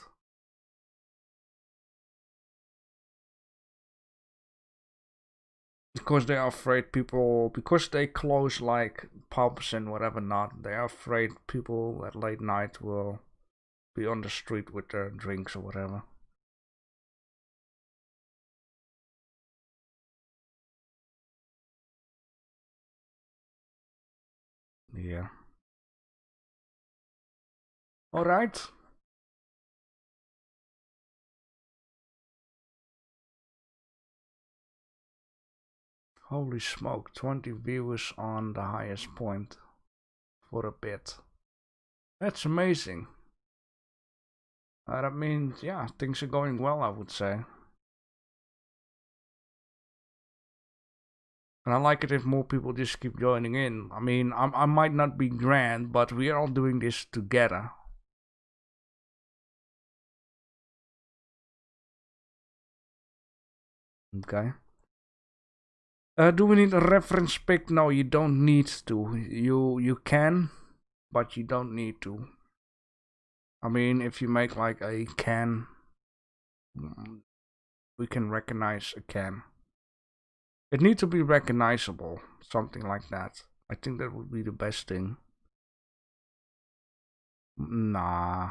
Because they are afraid people, because they close like pubs and whatever not, they are afraid people at late night will be on the street with their drinks or whatever. Yeah. All right. Holy smoke, 20 viewers on the highest point for a bit. That's amazing. That means, yeah, things are going well, I would say. And I like it if more people just keep joining in. I mean, I might not be grand, but we are all doing this together. Okay. Do we need a reference pic? No, you don't need to. You can, but you don't need to. I mean, if you make like a can, we can recognize a can. It needs to be recognizable, something like that. I think that would be the best thing. Nah.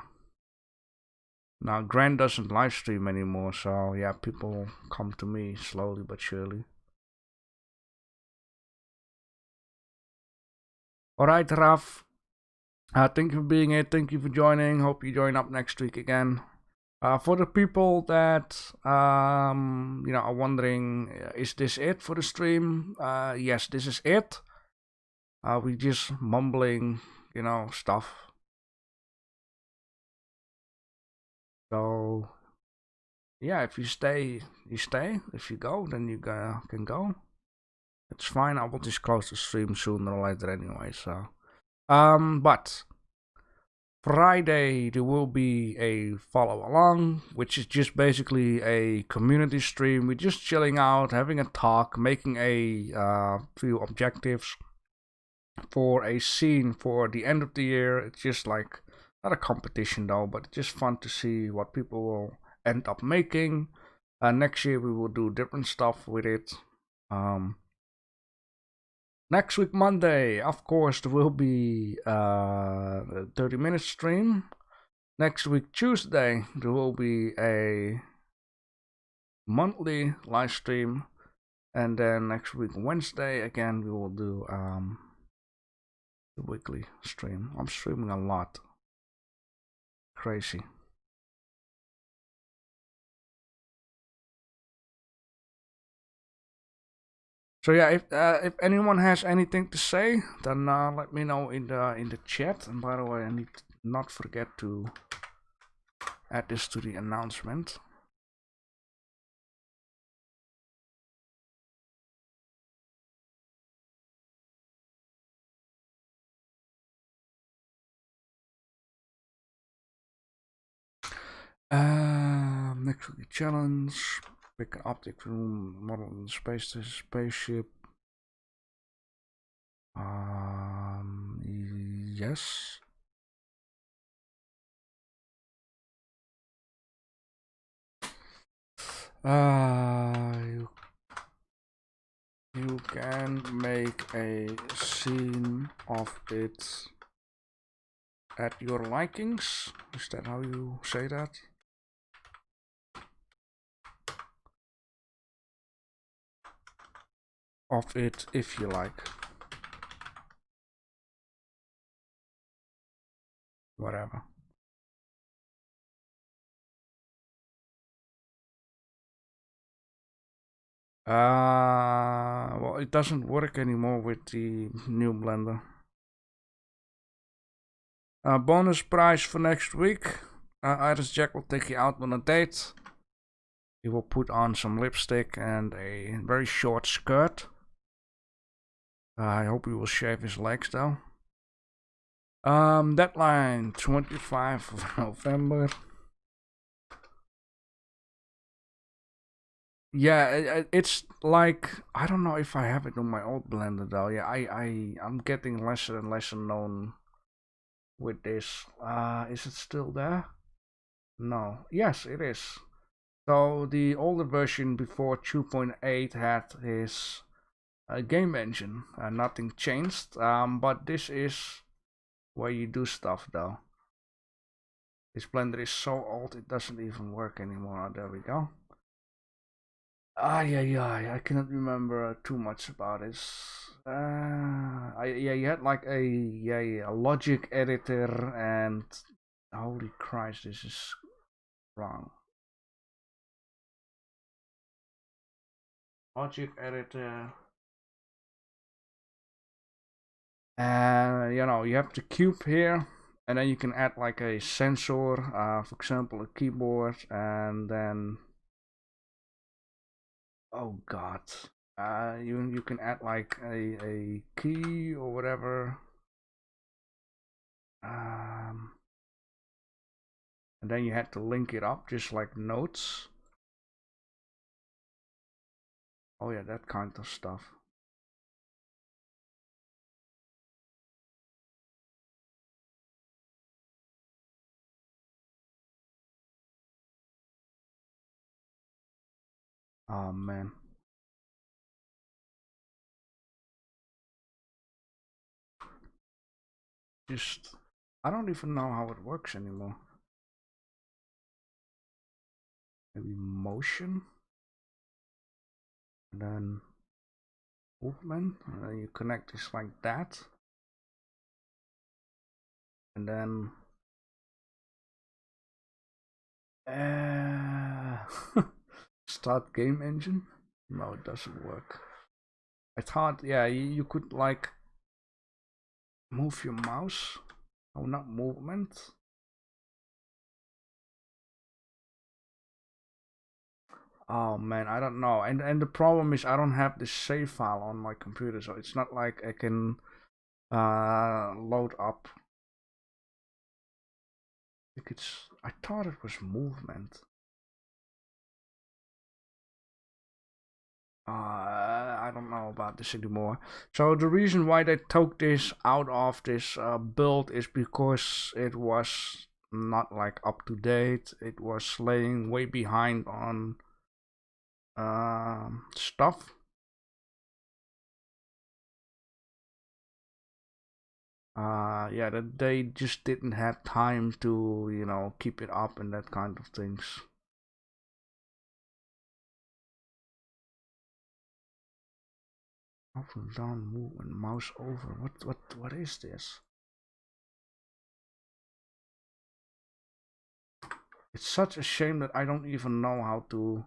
Now, Grant doesn't live stream anymore, so yeah, people come to me slowly but surely. Alright, Raf. Thank you for being here. Thank you for joining. Hope you join up next week again. For the people that are wondering, is this it for the stream? Yes, this is it. We just mumbling, stuff. So yeah, if you stay, you stay. If you go, then you can go. It's fine. I will just close the stream sooner or later anyway. So, but Friday there will be a follow along, which is just basically a community stream. We're just chilling out, having a talk, making a few objectives for a scene for the end of the year. It's just like not a competition though, but it's just fun to see what people will end up making. Next year we will do different stuff with it. Next week Monday, of course, there will be a 30-minute stream. Next week Tuesday, there will be a monthly live stream, and then next week Wednesday again we will do the weekly stream. I'm streaming a lot. Crazy. So yeah, if anyone has anything to say, then let me know in the chat. And by the way, I need to not forget to add this to the announcement. Next week challenge. Pick an optic room model in spaceship. Yes. You can make a scene of it at your likings. Is that how you say that? Of it if you like. Whatever. Well, it doesn't work anymore with the new Blender. Bonus prize for next week. Iris Jack will take you out on a date. He will put on some lipstick and a very short skirt. I hope he will shave his legs though. Deadline 25th of November. Yeah, it's like, I don't know if I have it on my old Blender though. Yeah, I'm getting lesser and lesser known with this. Is it still there? No. Yes, it is. So the older version before 2.8 had his game engine. Nothing changed. But this is where you do stuff though. This Blender is so old it doesn't even work anymore. There we go. I cannot remember too much about this. You had like a logic editor and holy Christ, this is wrong. Logic editor. And you know, you have the cube here, and then you can add like a sensor, for example, a keyboard, and then oh god, you can add like a key or whatever, and then you had to link it up just like notes. Oh yeah, that kind of stuff. Oh man. Just, I don't even know how it works anymore. Maybe motion, and then movement, and then you connect this like that, and then start game engine. No, it doesn't work. I thought, yeah, you could like move your mouse. Oh, not movement. Oh man, I don't know. And the problem is I don't have this save file on my computer, so it's not like I can load up. I think I thought it was movement. I don't know about this anymore. So the reason why they took this out of this build is because it was not like up to date. It was laying way behind on stuff. Yeah, that they just didn't have time to, you know, keep it up and that kind of things. Up and down, move and mouse over. What is this? It's such a shame that I don't even know how to.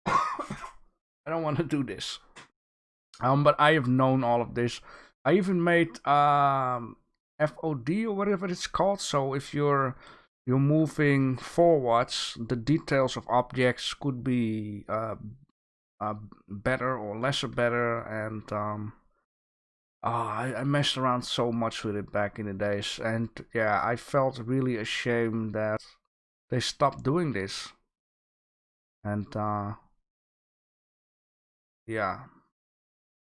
I don't want to do this. But I have known all of this. I even made FOD or whatever it's called. So if you're moving forwards, the details of objects could be better or lesser better, and I messed around so much with it back in the days, and yeah, I felt really ashamed that they stopped doing this, and yeah,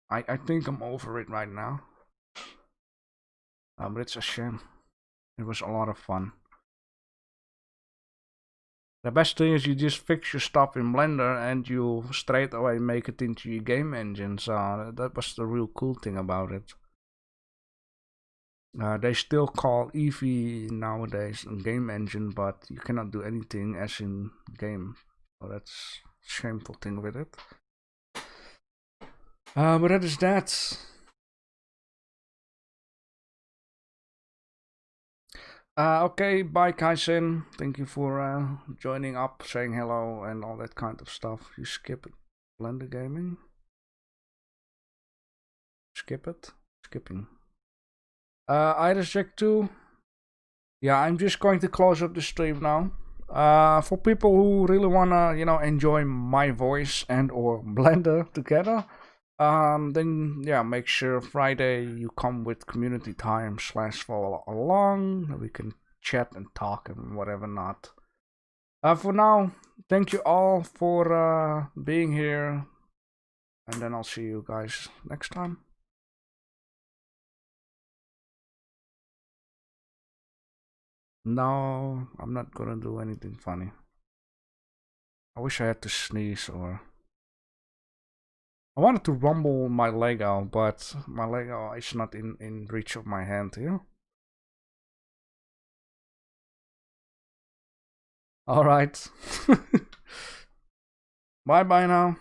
I think I'm over it right now, but it's a shame. It was a lot of fun. The best thing is you just fix your stuff in Blender and you straight away make it into your game engine. So that was the real cool thing about it. They still call Eevee nowadays a game engine, but you cannot do anything as in game. So that's a shameful thing with it. But that is that. Okay, bye Kaisen. Thank you for joining up, saying hello, and all that kind of stuff. You skip it. Blender gaming. Skip it. Skipping. Iris Jack 2. Yeah, I'm just going to close up the stream now. For people who really wanna, you know, enjoy my voice and or Blender together, Then yeah, make sure Friday you come with community time / follow along. We can chat and talk and whatever not. For now, thank you all for being here, and then I'll see you guys next time. No, I'm not gonna do anything funny. I wish I had to sneeze or... I wanted to rumble my Lego, but my Lego is not in reach of my hand here. Alright. Bye bye now.